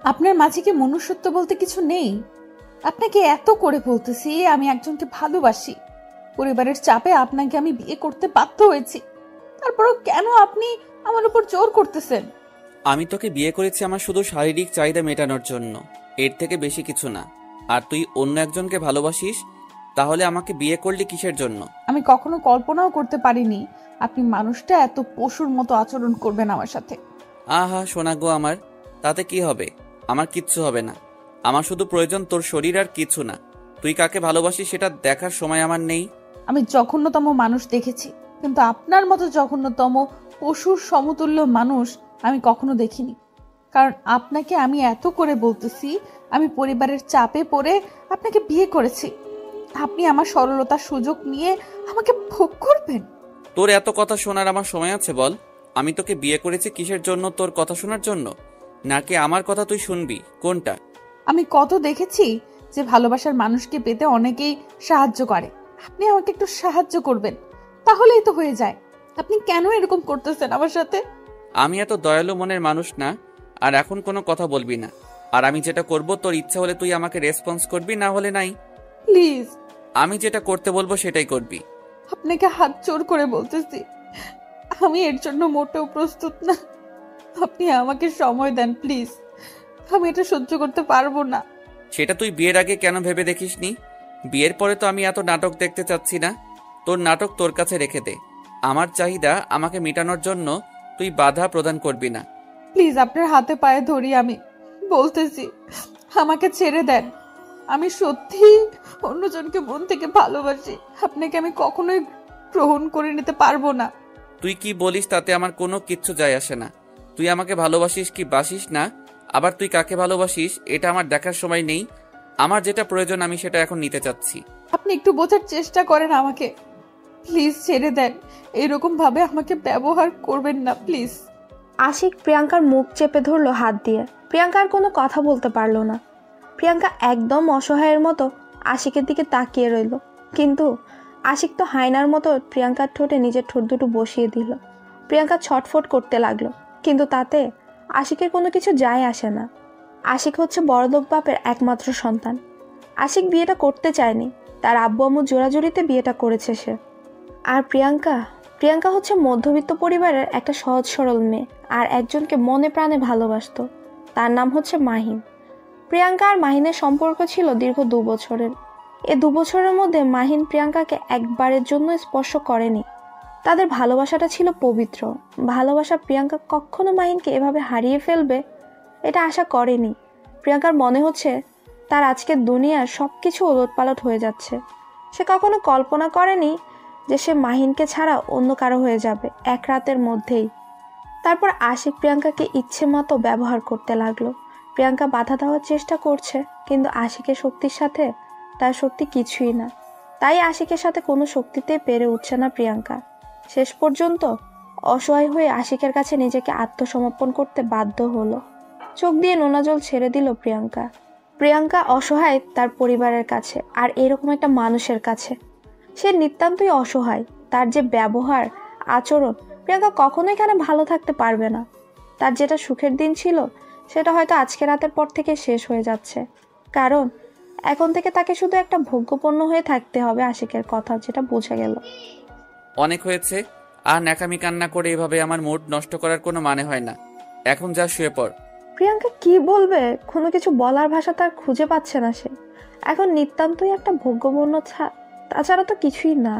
আপনার মাঝে কি মনুষ্যত্ব বলতে কিছু নেই? আপনাকে এত করে বলতেছি আমি একজনকে ভালোবাসি, পরিবারের চাপে আপনাকে আমি বিয়ে করতে বাধ্য হয়েছি, তারপরও কেন আপনি আমার উপর জোর করতেছেন? আমি তোকে বিয়ে করেছি আমার শুধু শারীরিক চাহিদা মেটানোর জন্য, এর থেকে বেশি কিছু না। আর তুই অন্য একজনকে ভালোবাসিস, তাহলে আমাকে বিয়ে করলি কিসের জন্য? আমি কখনো কল্পনাও করতে পারিনি আপনি মানুষটা এত পশুর মতো আচরণ করবেন আমার সাথে। আহা সোনা গো আমার, তাতে কি হবে? আমার কিচ্ছু হবে না। আমার শুধু প্রয়োজন তোর শরীর, আর কিছু না। তুই কাকে ভালোবাসিস সেটা দেখার সময় আমার নেই। আমি জঘন্যতম মানুষ দেখেছি, কিন্তু আপনার মতো জঘন্যতম পশুর সমতুল্য মানুষ আমি কখনো দেখিনি। কারণ আপনাকে আমি এত করে বলতেছি আমি পরিবারের চাপে পড়ে আপনাকে বিয়ে করেছি, আপনি আমার সরলতার সুযোগ নিয়ে আমাকে ভোগ করবেন? তোর এত কথা শোনার আমার সময় আছে বল? আমি তোকে বিয়ে করেছি কিসের জন্য? তোর কথা শোনার জন্য, নাকি আমার কথা তুই শুনবি? কোনটা? আমি কত দেখেছি যে ভালোবাসার মানুষকে পেতে অনেকেই সাহায্য করে, আপনি আমাকে একটু সাহায্য করবেন, তাহলেই তো হয়ে যায়। আপনি কেন এরকম করতেছেন আমার সাথে? আমি এত দয়ালু মনের মানুষ না। আর এখন কোনো কথা বলবি না। আর আমি যেটা করব, তোর ইচ্ছা হলে তুই আমাকে রেসপন্স করবি, না হলে নাই। প্লিজ। আমি যেটা করতে বলবো সেটাই করবি। আপনাকে হাত জোর করে বলতেছি, আমি এর জন্য মোটেও প্রস্তুত না। আপনি আমাকে সময় দেন প্লিজ, আমি এটা সহ্য করতে পারবো না। সেটা তুই বিয়ের আগে কেন ভেবে দেখিসনি? বিয়ের পরে তো আমি এত নাটক দেখতে চাচ্ছি না। তোর নাটক তোর কাছে রেখে দে। আমার চাহিদা আমাকে মেটানোর জন্য তুই বাধা প্রদান করবি না। প্লিজ আপনার হাতে পায়ে ধরি, আমি বলতেছি আমাকে ছেড়ে দেন। আমি সত্যি অন্যজনকে মন থেকে ভালোবাসি, আপনাকে আমি কখনোই গ্রহণ করে নিতে পারবো না। তুই কি বলিস তাতে আমার কোনো কিচ্ছু যায় আসে না। তুই আমাকে ভালোবাসিস কি বাসিস না, আবার তুই কাকে ভালোবাসিস এটা আমার দেখার সময় নেই। আমার যেটা প্রয়োজন আমি সেটা এখন নিতে চাচ্ছি। আপনি একটু বোঝার চেষ্টা করেন আমাকে, প্লিজ ছেড়ে দেন। এরকম ভাবে আমাকে ব্যবহার করবেন না প্লিজ। আশিক প্রিয়াঙ্কার মুখ চেপে ধরলো হাত দিয়ে। প্রিয়াঙ্কা আর কোনো কথা বলতে পারলো না। প্রিয়াঙ্কা একদম অসহায়ের মতো আশিকের দিকে তাকিয়ে রইল, কিন্তু আশিক তো হায়নার মতো প্রিয়াঙ্কার ঠোঁটে নিজের ঠোঁট দুটো বসিয়ে দিল। প্রিয়াঙ্কা ছটফট করতে লাগলো, কিন্তু তাতে আশিকের কোনো কিছু যায় আসে না। আশিক হচ্ছে বড়লোক বাপের একমাত্র সন্তান। আশিক বিয়েটা করতে চায়নি, তার আব্বু আম্মু জোরাজুরিতে বিয়েটা করেছে সে। আর প্রিয়াঙ্কা প্রিয়াঙ্কা হচ্ছে মধ্যবিত্ত পরিবারের একটা সহজ সরল মেয়ে, আর একজনকে মনে প্রাণে ভালোবাসতো। তার নাম হচ্ছে মাহিন। প্রিয়াঙ্কা আর মাহিনের সম্পর্ক ছিল দীর্ঘ 2 বছরের। এ 2 বছরের মধ্যে মাহিন প্রিয়াঙ্কাকে একবারের জন্য স্পর্শ করেনি। তাদের ভালোবাসাটা ছিল পবিত্র। ভালোবাসা প্রিয়াঙ্কা কখনো মাহিনকে এভাবে হারিয়ে ফেলবে এটা আশা করেনি। প্রিয়াঙ্কার মনে হচ্ছে তার আজকের দুনিয়ার সব কিছু ওলটপালট হয়ে যাচ্ছে। সে কখনো কল্পনা করেনি যে সে মাহিনকে ছাড়া অন্য কারো হয়ে যাবে এক রাতের মধ্যেই। তারপর আশিক প্রিয়াঙ্কাকে ইচ্ছে মতো ব্যবহার করতে লাগলো। প্রিয়াঙ্কা বাধা দেওয়ার চেষ্টা করছে, কিন্তু আশিকের শক্তির সাথে তার শক্তি কিছুই না। তাই আশিকের সাথে কোনো শক্তিতে পেরে উঠছে না প্রিয়াঙ্কা। শেষ পর্যন্ত অসহায় হয়ে আশিকের কাছে নিজেকে আত্মসমর্পণ করতে বাধ্য হলো। চোখ দিয়ে নোনা জল ছেড়ে দিল প্রিয়াঙ্কা। প্রিয়াঙ্কা অসহায় তার পরিবারের কাছে, আর এরকম একটা মানুষের কাছে। সে নিতান্তই অসহায়। তার যে ব্যবহার আচরণ, প্রিয়াঙ্কা কখনোই এখানে ভালো থাকতে পারবে না। তার যেটা সুখের দিন ছিল সেটা হয়তো আজকে রাতের পর থেকে শেষ হয়ে যাচ্ছে, কারণ এখন থেকে তাকে শুধু একটা ভোগ্যপণ্য হয়ে থাকতে হবে আশিকের কথা, যেটা বোঝা গেল। অনেক হয়েছে। আর ন্যাকামি কান্না করে এভাবে আমার মুড নষ্ট করার কোনো মানে হয় না। এখন যা শুয়ে পড়। প্রিয়াঙ্কা কি বলবে, কোনো কিছু বলার ভাষা তার খুঁজে পাচ্ছে না সে। এখন নিতান্তই একটা ভোগ্যপণ্য, তাছাড়া তো কিছুই না।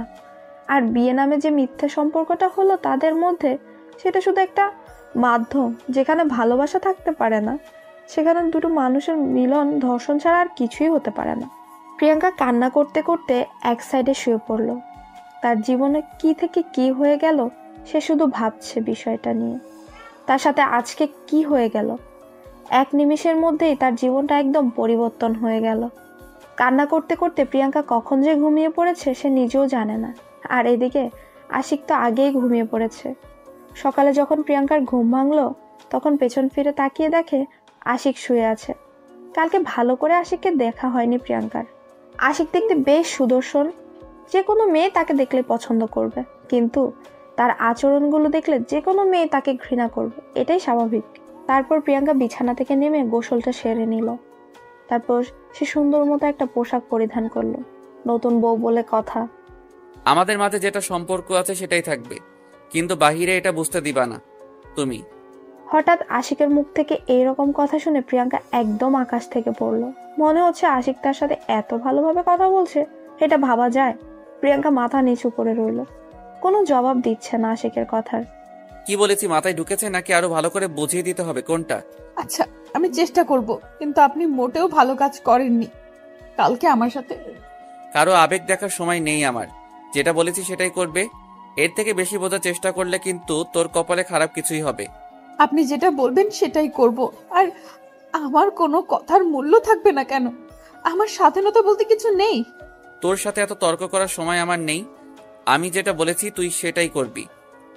আর বিয়ে নামে যে মিথ্যে সম্পর্কটা হলো তাদের মধ্যে, সেটা শুধু একটা মাধ্যম যেখানে ভালোবাসা থাকতে পারে না। সেখানে দুটো মানুষের মিলন ধর্ষণ ছাড়া আর কিছুই হতে পারে না। প্রিয়াঙ্কা কান্না করতে করতে এক সাইডে শুয়ে পড়ল। তার জীবনে কি থেকে কি হয়ে গেল সে শুধু ভাবছে বিষয়টা নিয়ে। তার সাথে আজকে কি হয়ে গেল, এক নিমিষের মধ্যেই তার জীবনটা একদম পরিবর্তন হয়ে গেল। কান্না করতে করতে প্রিয়াঙ্কা কখন যে ঘুমিয়ে পড়েছে সে নিজেও জানে না। আর এদিকে আশিক তো আগেই ঘুমিয়ে পড়েছে। সকালে যখন প্রিয়াঙ্কার ঘুম ভাঙলো তখন পেছন ফিরে তাকিয়ে দেখে আশিক শুয়ে আছে। কালকে ভালো করে আশিককে দেখা হয়নি প্রিয়াঙ্কার। আশিক দেখতে বেশ সুদর্শন, যে কোনো মেয়ে তাকে দেখলে পছন্দ করবে, কিন্তু তার আচরণগুলো দেখলে যে কোনো মেয়ে তাকে ঘৃণা করবে, এটাই স্বাভাবিক। তারপর প্রিয়াঙ্কা বিছানা থেকে নেমে গোসলটা সেরে নিল। তারপর সে সুন্দর মতো একটা পোশাক পরিধান করলো। নতুন বউ বলে কথা। আমাদের মাঝে যেটা সম্পর্ক আছে সেটাই থাকবে, কিন্তু বাহিরে এটা বুঝতে দিবা না তুমি। হঠাৎ আশিকের মুখ থেকে এইরকম কথা শুনে প্রিয়াঙ্কা একদম আকাশ থেকে পড়লো। মনে হচ্ছে আশিক তার সাথে এত ভালোভাবে কথা বলছে, এটা ভাবা যায়? প্রিয়াঙ্কা মাথা নিচু করে রইল, কোনো জবাব দিচ্ছে না আশিকের কথার। কি বলেছি মাথায় ঢুকেছে নাকি আরো ভালো করে বুঝিয়ে দিতে হবে কোনটা? আচ্ছা, আমি চেষ্টা করব, কিন্তু আপনি মোটেও ভালো কাজ করেননি কালকে আমার সাথে। কারো আবেগ দেখার সময় নেই আমার। যেটা বলেছি সেটাই করবে। এর থেকে বেশি বোঝার চেষ্টা করলে কিন্তু তোর কপালে খারাপ কিছুই হবে। আপনি যেটা বলবেন সেটাই করব। আর আমার কোনো কথার মূল্য থাকবে না কেন? আমার স্বাধীনতা বলতে কিছু নেই? তোর সাথে এত তর্ক করার সময় আমার নেই। আমি যেটা বলেছি তুই সেটাই করবি।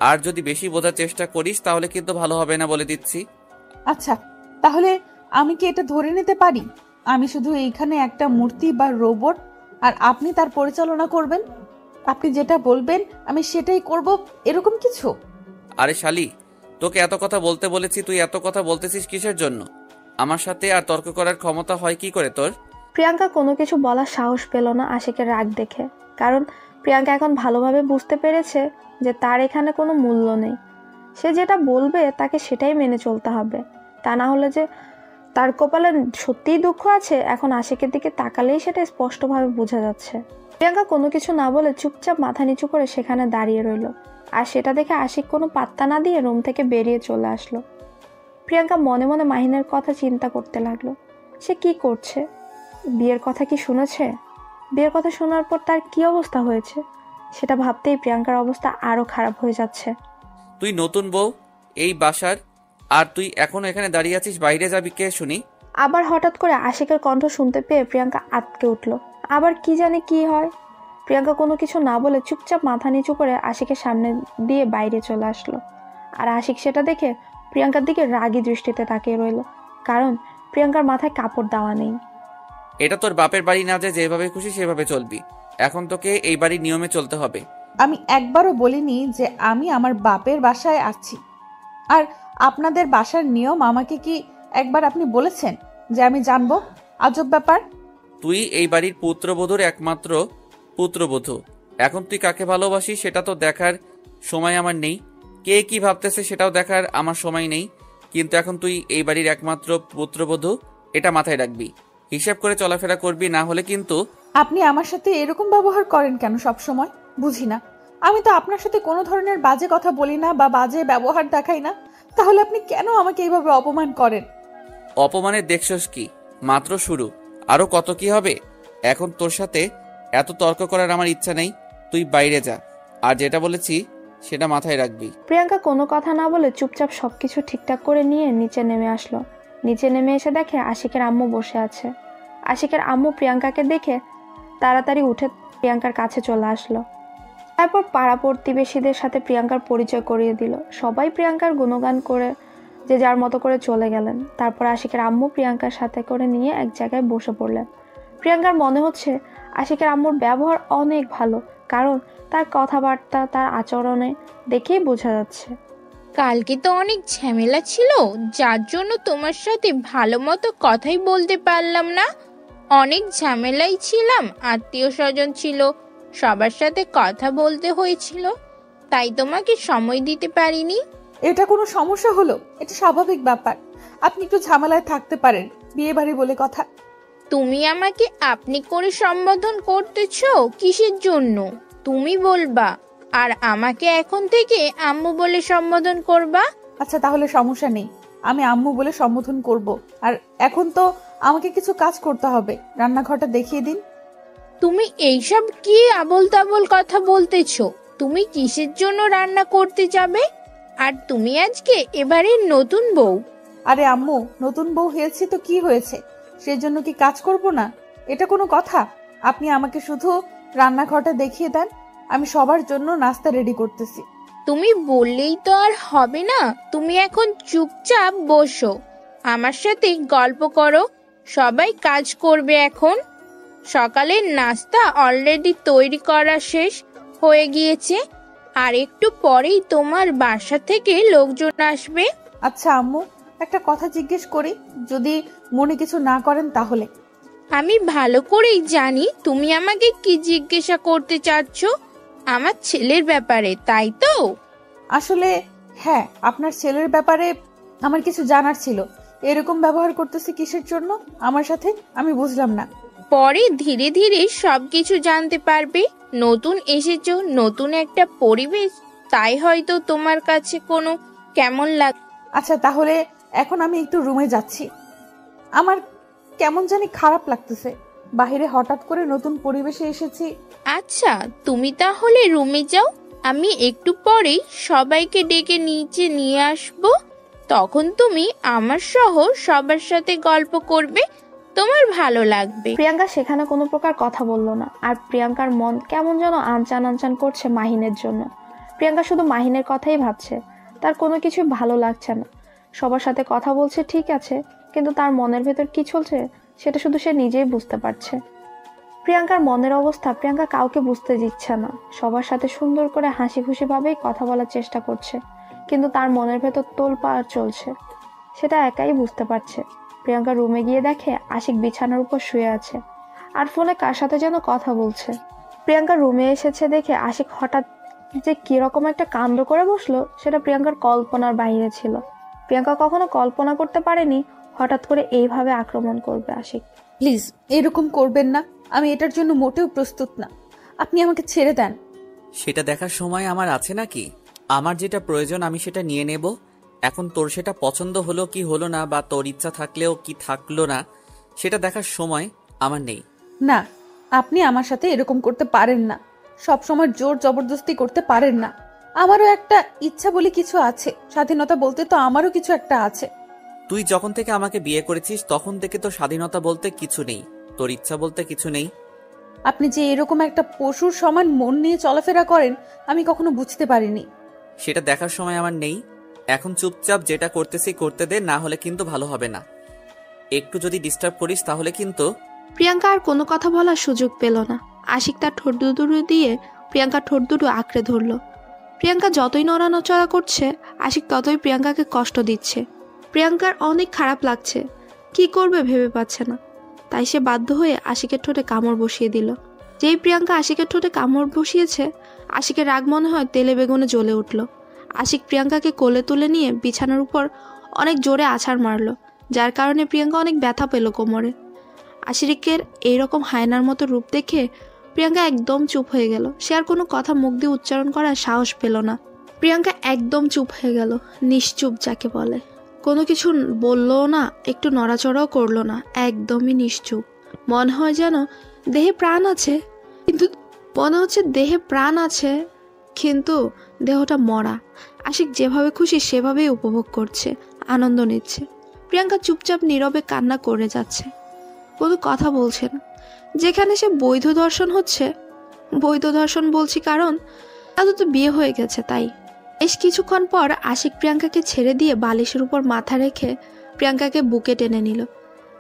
আর যদি বেশি বোঝার চেষ্টা করিস তাহলে কিন্তু ভালো হবে না, বলে দিচ্ছি। আচ্ছা, তাহলে আমি কি এটা ধরে নিতে পারি আমি শুধু এইখানে একটা মূর্তি বা রোবট, আর আপনি তার পরিচালনা করবেন? আপনি যেটা বলবেন আমি সেটাই করব, এরকম কিছু? আরে শালি, তোকে এত কথা বলতে বলেছি, তুই এত কথা বলতেছিস কিসের জন্য? আমার সাথে আর তর্ক করার ক্ষমতা হয় কি করে তোর? প্রিয়াঙ্কা কোনো কিছু বলার সাহস পেল না আশিকের রাগ দেখে, কারণ প্রিয়াঙ্কা এখন ভালোভাবে বুঝতে পেরেছে যে তার এখানে কোনো মূল্য নেই। সে যেটা বলবে তাকে সেটাই মেনে চলতে হবে, তা না হলে যে তার কপালে সত্যিই দুঃখ আছে এখন আশিকের দিকে তাকালেই সেটা স্পষ্টভাবে বোঝা যাচ্ছে। প্রিয়াঙ্কা কোনো কিছু না বলে চুপচাপ মাথা নিচু করে সেখানে দাঁড়িয়ে রইল, আর সেটা দেখে আশিক কোনো পাত্তা না দিয়ে রুম থেকে বেরিয়ে চলে আসলো। প্রিয়াঙ্কা মনে মনে মাহিনের কথা চিন্তা করতে লাগলো। সে কি করছে? বিয়ের কথা কি শুনেছে? বিয়ের কথা শোনার পর তার কি অবস্থা হয়েছে সেটা ভাবতেই প্রিয়াঙ্কার অবস্থা আরো খারাপ হয়ে যাচ্ছে। তুই নতুন বউ এই বাসার, আর তুই এখনো এখানে দাঁড়িয়ে আছিস, বাইরে যাবি কে শুনি? আবার হঠাৎ করে আশিকের কণ্ঠ শুনতে পেয়ে প্রিয়াঙ্কা আঁতকে উঠল। আবার কি জানে কি হয়। প্রিয়াঙ্কা কোনো কিছু না বলে চুপচাপ মাথা নিচু করে আশিকের সামনে দিয়ে বাইরে চলে আসলো। আর আশিক সেটা দেখে প্রিয়াঙ্কার দিকে রাগী দৃষ্টিতে তাকিয়ে রইল, কারণ প্রিয়াঙ্কার মাথায় কাপড় দেওয়া নেই। এটা তোর বাপের বাড়ি না যে যেভাবে খুশি সেভাবে চলবি। এখন তোকে এই বাড়ির নিয়মে চলতে হবে। আমি একবারও বলিনি যে আমি আমার বাপের বাসায় আছি। আর আপনাদের বাসার নিয়ম আমাকে কি একবার আপনি বলেছেন যে আমি জানবো? আজব ব্যাপার। তুই এই বাড়ির পুত্রবধূর একমাত্র পুত্রবধূ। এখন তুই কাকে ভালোবাসিস সেটা তো দেখার সময় আমার নেই, কে কি ভাবতেছে সেটাও দেখার আমার সময় নেই। কিন্তু এখন তুই এই বাড়ির একমাত্র পুত্রবধূ, এটা মাথায় রাখবি। হিসাব করে চলাফেরা করবি, না হলে কিন্তু। আপনি আমার সাথে এরকম ব্যবহার করেন কেন সব সময়? বুঝি না। আমি তো আপনার সাথে কোনো ধরনের বাজে কথা বলি না বা বাজে ব্যবহার দেখাই না, তাহলে আপনি কেন আমাকে এইভাবে অপমান করেন? অপমানের দেখছস কি? মাত্র শুরু, আরো কত কি হবে। এখন তোর সাথে এত তর্ক করার আমার ইচ্ছা নেই। তুই বাইরে যা, আর যেটা বলেছি সেটা মাথায় রাখবি। প্রিয়াঙ্কা কোনো কথা না বলে চুপচাপ সবকিছু ঠিকঠাক করে নিয়ে নিচে নেমে আসলো। নিচে নেমে এসে দেখে আশিকের আম্মু বসে আছে। আশিকের আম্মু প্রিয়াঙ্কাকে দেখে তাড়াতাড়ি উঠে প্রিয়াঙ্কার কাছে চলে আসলো। তারপর পাড়া প্রতিবেশীদের সাথে প্রিয়াঙ্কার পরিচয় করিয়ে দিল। সবাই প্রিয়াঙ্কার গুণগান করে যে যার মতো করে চলে গেলেন। তারপর আশিকের আম্মু প্রিয়াঙ্কার সাথে করে নিয়ে এক জায়গায় বসে পড়লেন। প্রিয়াঙ্কার মনে হচ্ছে আশিকের আম্মুর ব্যবহার অনেক ভালো, কারণ তার কথাবার্তা তার আচরণে দেখেই বোঝা যাচ্ছে। কালকে তো অনেক ঝামেলা ছিল, যার জন্য তোমার সাথে ভালো মতো কথাই বলতে পারলাম না। অনেক ঝামেলাই ছিলাম, আত্মীয় স্বজন ছিল, সবার সাথে কথা বলতে হয়েছিল, তাই তোমাকে সময় দিতে পারিনি। এটা কোনো সমস্যা হলো? এটা স্বাভাবিক ব্যাপার। আপনি একটু ঝামেলায় থাকতে পারেন, বিয়ে বাড়ি বলে কথা। তুমি আমাকে আপনি করে সম্বোধন করতেছো কিসের জন্য? তুমি বলবা, আর আমাকে এখন থেকে আম্মু বলে সম্বোধন করবা। আচ্ছা, তাহলে সমস্যা নেই, আমি আম্মু বলে সম্বোধন করব। আর এখন তো আমাকে কিছু কাজ করতে হবে, রান্নাঘরটা দেখিয়ে দিন। তুমি এইসব কি আবোল তাবোল কথা বলতেছো? তুমি কিসের জন্য রান্না করতে যাবে? আর তুমি আজকে এবারের নতুন বউ। আরে আম্মু, নতুন বউ হয়েছে তো কি হয়েছে, সেজন্য কি কাজ করব না? এটা কোনো কথা? আপনি আমাকে শুধু রান্নাঘরটা দেখিয়ে দেন, আমি সবার জন্য নাস্তা রেডি করতেছি। তুমি বললেই তো আর হবে না। তুমি এখন চুপচাপ বসো, আমার সাথে গল্প করো। সবাই কাজ করবে এখন। সকালের নাস্তা অলরেডি তৈরি করা শেষ হয়ে গিয়েছে, আর একটু পরেই তোমার বাসা থেকে লোকজন আসবে। আচ্ছা আম্মু, একটা কথা জিজ্ঞেস করি, যদি মনে কিছু না করেন তাহলে। আমি ভালো করেই জানি তুমি আমাকে কি জিজ্ঞাসা করতে চাচ্ছ। আমার ছেলের ব্যাপারে, তাই তো? আসলে হ্যাঁ, আপনার ছেলের ব্যাপারে আমার কিছু জানার ছিল। এরকম ব্যবহার করতেছে কিসের জন্য আমার সাথে, আমি বুঝলাম না। পরে ধীরে ধীরে সবকিছু জানতে পারবে। নতুন এসেছো, নতুন একটা পরিবেশ, তাই হয়তো তোমার কাছে কোনো কেমন লাগ। আচ্ছা, তাহলে এখন আমি একটু রুমে যাচ্ছি। আমার কেমন জানি খারাপ লাগতেছে। বাইরে হঠাৎ করে নতুন পরিবেশে এসেছি। আচ্ছা, তুমি তাহলে রুমে যাও। আমি একটু পরেই সবাইকে ডেকে নিচে নিয়ে আসবো। তখন তুমি আমার সহ সবার সাথে গল্প করবে, তোমার ভালো লাগবে। প্রিয়াঙ্কা সেখানে কোনো প্রকার কথা বলল না। আর প্রিয়াঙ্কার মন কেমন যেন আনচান আনচান করছে মাহিনের জন্য। প্রিয়াঙ্কা শুধু মাহিনের কথাই ভাবছে। তার কোনো কিছু ভালো লাগছে না। সবার সাথে কথা বলছে ঠিক আছে, কিন্তু তার মনের ভেতর কি চলছে সেটা শুধু সে নিজেই বুঝতে পারছে। প্রিয়াঙ্কার মনের অবস্থা প্রিয়াঙ্কা কাউকে বুঝতে দিচ্ছে না। সবার সাথে সুন্দর করে হাসি খুশি ভাবেই কথা বলার চেষ্টা করছে, কিন্তু তার মনের ভেতর তোলপাড় চলছে, সেটা একাই বুঝতে পারছে। প্রিয়াঙ্কা রুমে গিয়ে দেখে আশিক বিছানার উপর শুয়ে আছে আর ফোনে কার সাথে যেন কথা বলছে। প্রিয়াঙ্কা রুমে এসেছে দেখে আশিক হঠাৎ যে কিরকম একটা কাণ্ড করে বসলো সেটা প্রিয়াঙ্কার কল্পনার বাইরে ছিল। প্রিয়াঙ্কা কখনো কল্পনা করতে পারেনি হঠাৎ করে এইভাবে আক্রমণ করবে আশিক। প্লিজ এরকম করবেন না, আমি এটার জন্য মোটেও প্রস্তুত না। আপনি আমাকে ছেড়ে দেন। সেটা দেখার সময় আমার আছে নাকি? আমার যেটা প্রয়োজন আমি সেটা নিয়ে নেব। এখন তোর সেটা পছন্দ হলো কি হলো না, বা তোর ইচ্ছা থাকলেও কি থাকলো না, সেটা দেখার সময় আমার নেই। না, আপনি আমার সাথে এরকম করতে পারেন না। সব সময় জোর জবরদস্তি করতে পারেন না। আমারও একটা ইচ্ছা বলে কিছু আছে, স্বাধীনতা বলতে তো আমারও কিছু একটা আছে। তুই যখন থেকে আমাকে বিয়ে করেছিস তখন থেকে তো স্বাধীনতা বলতে কিছু নেই, তোর ইচ্ছা বলতে কিছু নেই। আপনি যে এরকম একটা পশুর সমান মন নিয়ে চলাফেরা করেন আমি কখনো বুঝতে পারিনি। সেটা দেখার সময় আমার নেই। এখন চুপচাপ যেটা করতেছি করতে দে, না হলে কিন্তু ভালো হবে না। একটু যদি ডিস্টার্ব করিস তাহলে কিন্তু। প্রিয়াঙ্কা আর কোনো কথা বলার সুযোগ পেল না। আশিক তার ঠোঁট দুটো দিয়ে প্রিয়াঙ্কার ঠোঁট দুটো আঁকড়ে ধরলো। প্রিয়াঙ্কা যতই নড়ানচড়া করছে আশিক ততই প্রিয়াঙ্কাকে কষ্ট দিচ্ছে। প্রিয়াঙ্কার অনেক খারাপ লাগছে, কি করবে ভেবে পাচ্ছে না। তাই সে বাধ্য হয়ে আশিকের ঠোঁটে কামড় বসিয়ে দিল। যেই প্রিয়াঙ্কা আশিকের ঠোঁটে কামড় বসিয়েছে আশিকের রাগ মনে হয় তেলে বেগুনে জ্বলে উঠল। আশিক প্রিয়াঙ্কাকে কোলে তুলে নিয়ে বিছানার উপর অনেক জোরে আছাড় মারল, যার কারণে প্রিয়াঙ্কা অনেক ব্যথা পেল কোমরে। আশিকের এইরকম হায়নার মতো রূপ দেখে প্রিয়াঙ্কা একদম চুপ হয়ে গেল। সে আর কোনো কথা মুখ দিয়ে উচ্চারণ করার সাহস পেল না। প্রিয়াঙ্কা একদম চুপ হয়ে গেল, নিশ্চুপ যাকে বলে। কোনো কিছু বললও না, একটু নড়াচড়াও করলো না, একদমই নিশ্চুপ। মনে হয় যেন দেহে প্রাণ আছে, কিন্তু দেহটা মরা। আশিক যেভাবে খুশি সেভাবেই উপভোগ করছে, আনন্দ নিচ্ছে। প্রিয়াঙ্কা চুপচাপ নীরবে কান্না করে যাচ্ছে, কোনো কথা বলছে না। যেখানে সে বৈধ দর্শন হচ্ছে, বৈধ দর্শন বলছি কারণ তাদের তো বিয়ে হয়ে গেছে তাই। বেশ কিছুক্ষণ পর আশিক প্রিয়াঙ্কাকে ছেড়ে দিয়ে বালিশের উপর মাথা রেখে প্রিয়াঙ্কাকে বুকে টেনে নিল।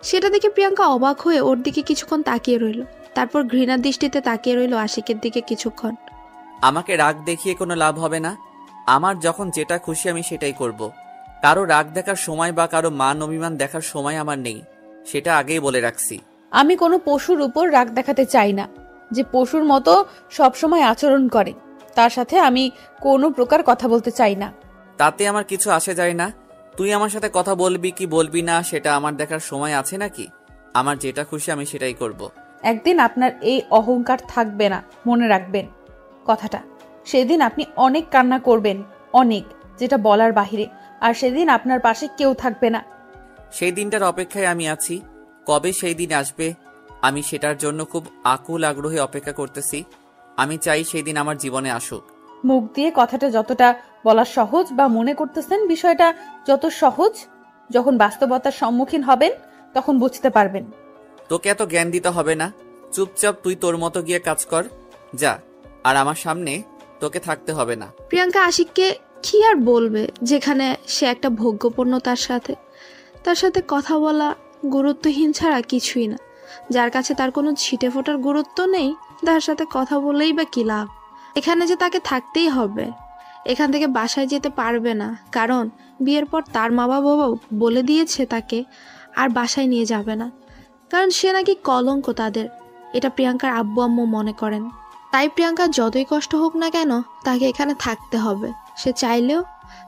সেটা দেখে প্রিয়াঙ্কা অবাক হয়ে ওর দিকে কিছুক্ষণ তাকিয়ে রইল, তারপর ঘৃণার দৃষ্টিতে তাকিয়ে রইল আশিকের দিকে কিছুক্ষণ। আমাকে রাগ দেখিয়ে কোনো লাভ হবে না। আমার যখন যেটা খুশি আমি সেটাই করব। কারো রাগ দেখার সময় বা কারো মান অভিমান দেখার সময় আমার নেই, সেটা আগেই বলে রাখছি। আমি কোনো পশুর উপর রাগ দেখাতে চাই না, যে পশুর মতো সবসময় আচরণ করে তার সাথে আমি কোনো প্রকার কথা বলতে চাই না। তাতে আমার কিছু আসে যায় না। তুই আমার সাথে কথা বলবি কি বলবি না সেটা আমার দেখার সময় আছে নাকি? আমার যেটা খুশি আমি সেটাই করব। একদিন আপনার এই অহংকার থাকবে না, মনে রাখবেন কথাটা। সেদিন আপনি অনেক কান্না করবেন, অনেক, যেটা বলার বাহিরে। আর সেদিন আপনার পাশে কেউ থাকবে না। সেই দিনটার অপেক্ষায় আমি আছি। কবে সেই দিন আসবে আমি সেটার জন্য খুব আকুল আগ্রহে অপেক্ষা করতেছি। আমি চাই সেই দিন আমার জীবনে আসুক। মুখ দিয়ে কথাটা যতটা বলা সহজ বা মনে করতেছেন বিষয়টা যত সহজ, যখন বাস্তবতার সম্মুখীন হবেন তখন বুঝতে পারবেন। তোকে এত জ্ঞান দিতে হবে না, চুপচাপ তুই তোর মতো গিয়ে কাজ কর, যা। আর আমার সামনে তোকে থাকতে হবে না। প্রিয়াঙ্কা আশিককে কি আর বলবে, যেখানে সে একটা ভোগ্যপূর্ণ, তার সাথে কথা বলা গুরুত্বহীন ছাড়া কিছুই না। যার কাছে তার কোনো ছিটে ফোটার গুরুত্ব নেই, তার সাথে কথা বলেই বা কি লাভ? এখানে যে তাকে থাকতেই হবে এখান থেকে বাসায় যেতে পারবে না, কারণ বিয়ের পর তার মা বাবা বলে দিয়েছে তাকে আর বাসায় নিয়ে যাবে না, কারণ সে নাকি কলঙ্ক তাদের। এটা প্রিয়াঙ্কার আব্বু আম্মু মনে করেন। তাই প্রিয়াঙ্কার যতই কষ্ট হোক না কেন তাকে এখানে থাকতে হবে। সে চাইলেও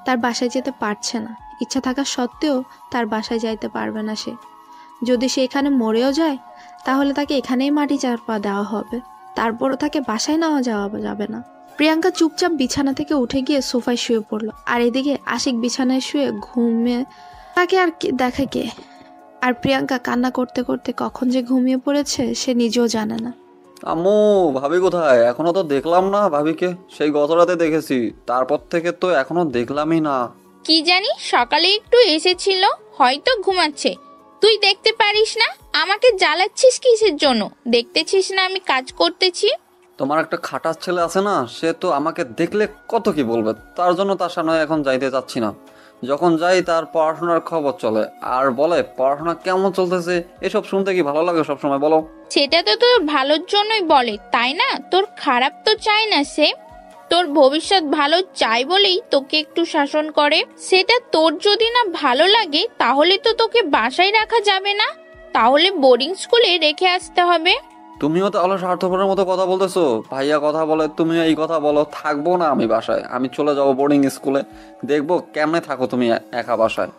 তার বাসায় যেতে পারছে না, ইচ্ছা থাকা সত্ত্বেও তার বাসায় যাইতে পারবে না সে। যদি সে এখানে মরেও যায় তাহলে তাকে এখানেই মাটি চাপা দেওয়া হবে, তারপরও তাকে বাসায় নেওয়া যাওয়া যাবে না। প্রিয়াঙ্কা চুপচাপ বিছানা থেকে উঠে গিয়ে সোফায় শুয়ে পড়লো, আর এদিকে আশিক বিছানায় শুয়ে ঘুমিয়ে তাকে আর দেখে কে। আর প্রিয়াঙ্কা কান্না করতে করতে কখন যে ঘুমিয়ে পড়েছে সে নিজেও জানে না। আম্মু, ভাবি কোথায়? এখনো তো দেখলাম না ভাবিকে। সেই গত রাতে দেখেছি, তারপর থেকে তো এখনো দেখলামই না। কি জানি, সকালে একটু এসেছিল, হয়তো ঘুমাচ্ছে। তুই দেখতে পারিস না? আমাকে জ্বালাচ্ছিস কিসের জন্য? দেখতেছিস না আমি কাজ করতেছি? তোমার একটা খাটাস ছেলে আছে না, সে তো আমাকে দেখলে কত কি বলবে, তার জন্য তার সামনে এখন যাইতে চাচ্ছি না। যখন যাই তার পড়াশোনার খবর চলে আর বলে পড়াশোনা কেমন চলতেছে। এসব শুনতে কি ভালো লাগে সবসময় বলো? সেটা তো তোর ভালোর জন্যই বলে, তাই না? তোর খারাপ তো চায় না সে, তোর ভবিষ্যৎ ভালো চাই বলেই তোকে একটু শাসন করে। সেটা তোর যদি না ভালো লাগে তাহলে তো তোকে বাসায় রাখা যাবে না, তাহলে বোর্ডিং স্কুলে রেখে আসতে হবে। তুমিও তাহলে স্বার্থপরের মতো কথা বলতেছো। ভাইয়া কথা বলে, তুমিও এই কথা বলো। থাকবো না আমি বাসায়, আমি চলে যাবো বোর্ডিং স্কুলে। দেখবো কেমনে থাকো তুমি একা বাসায়।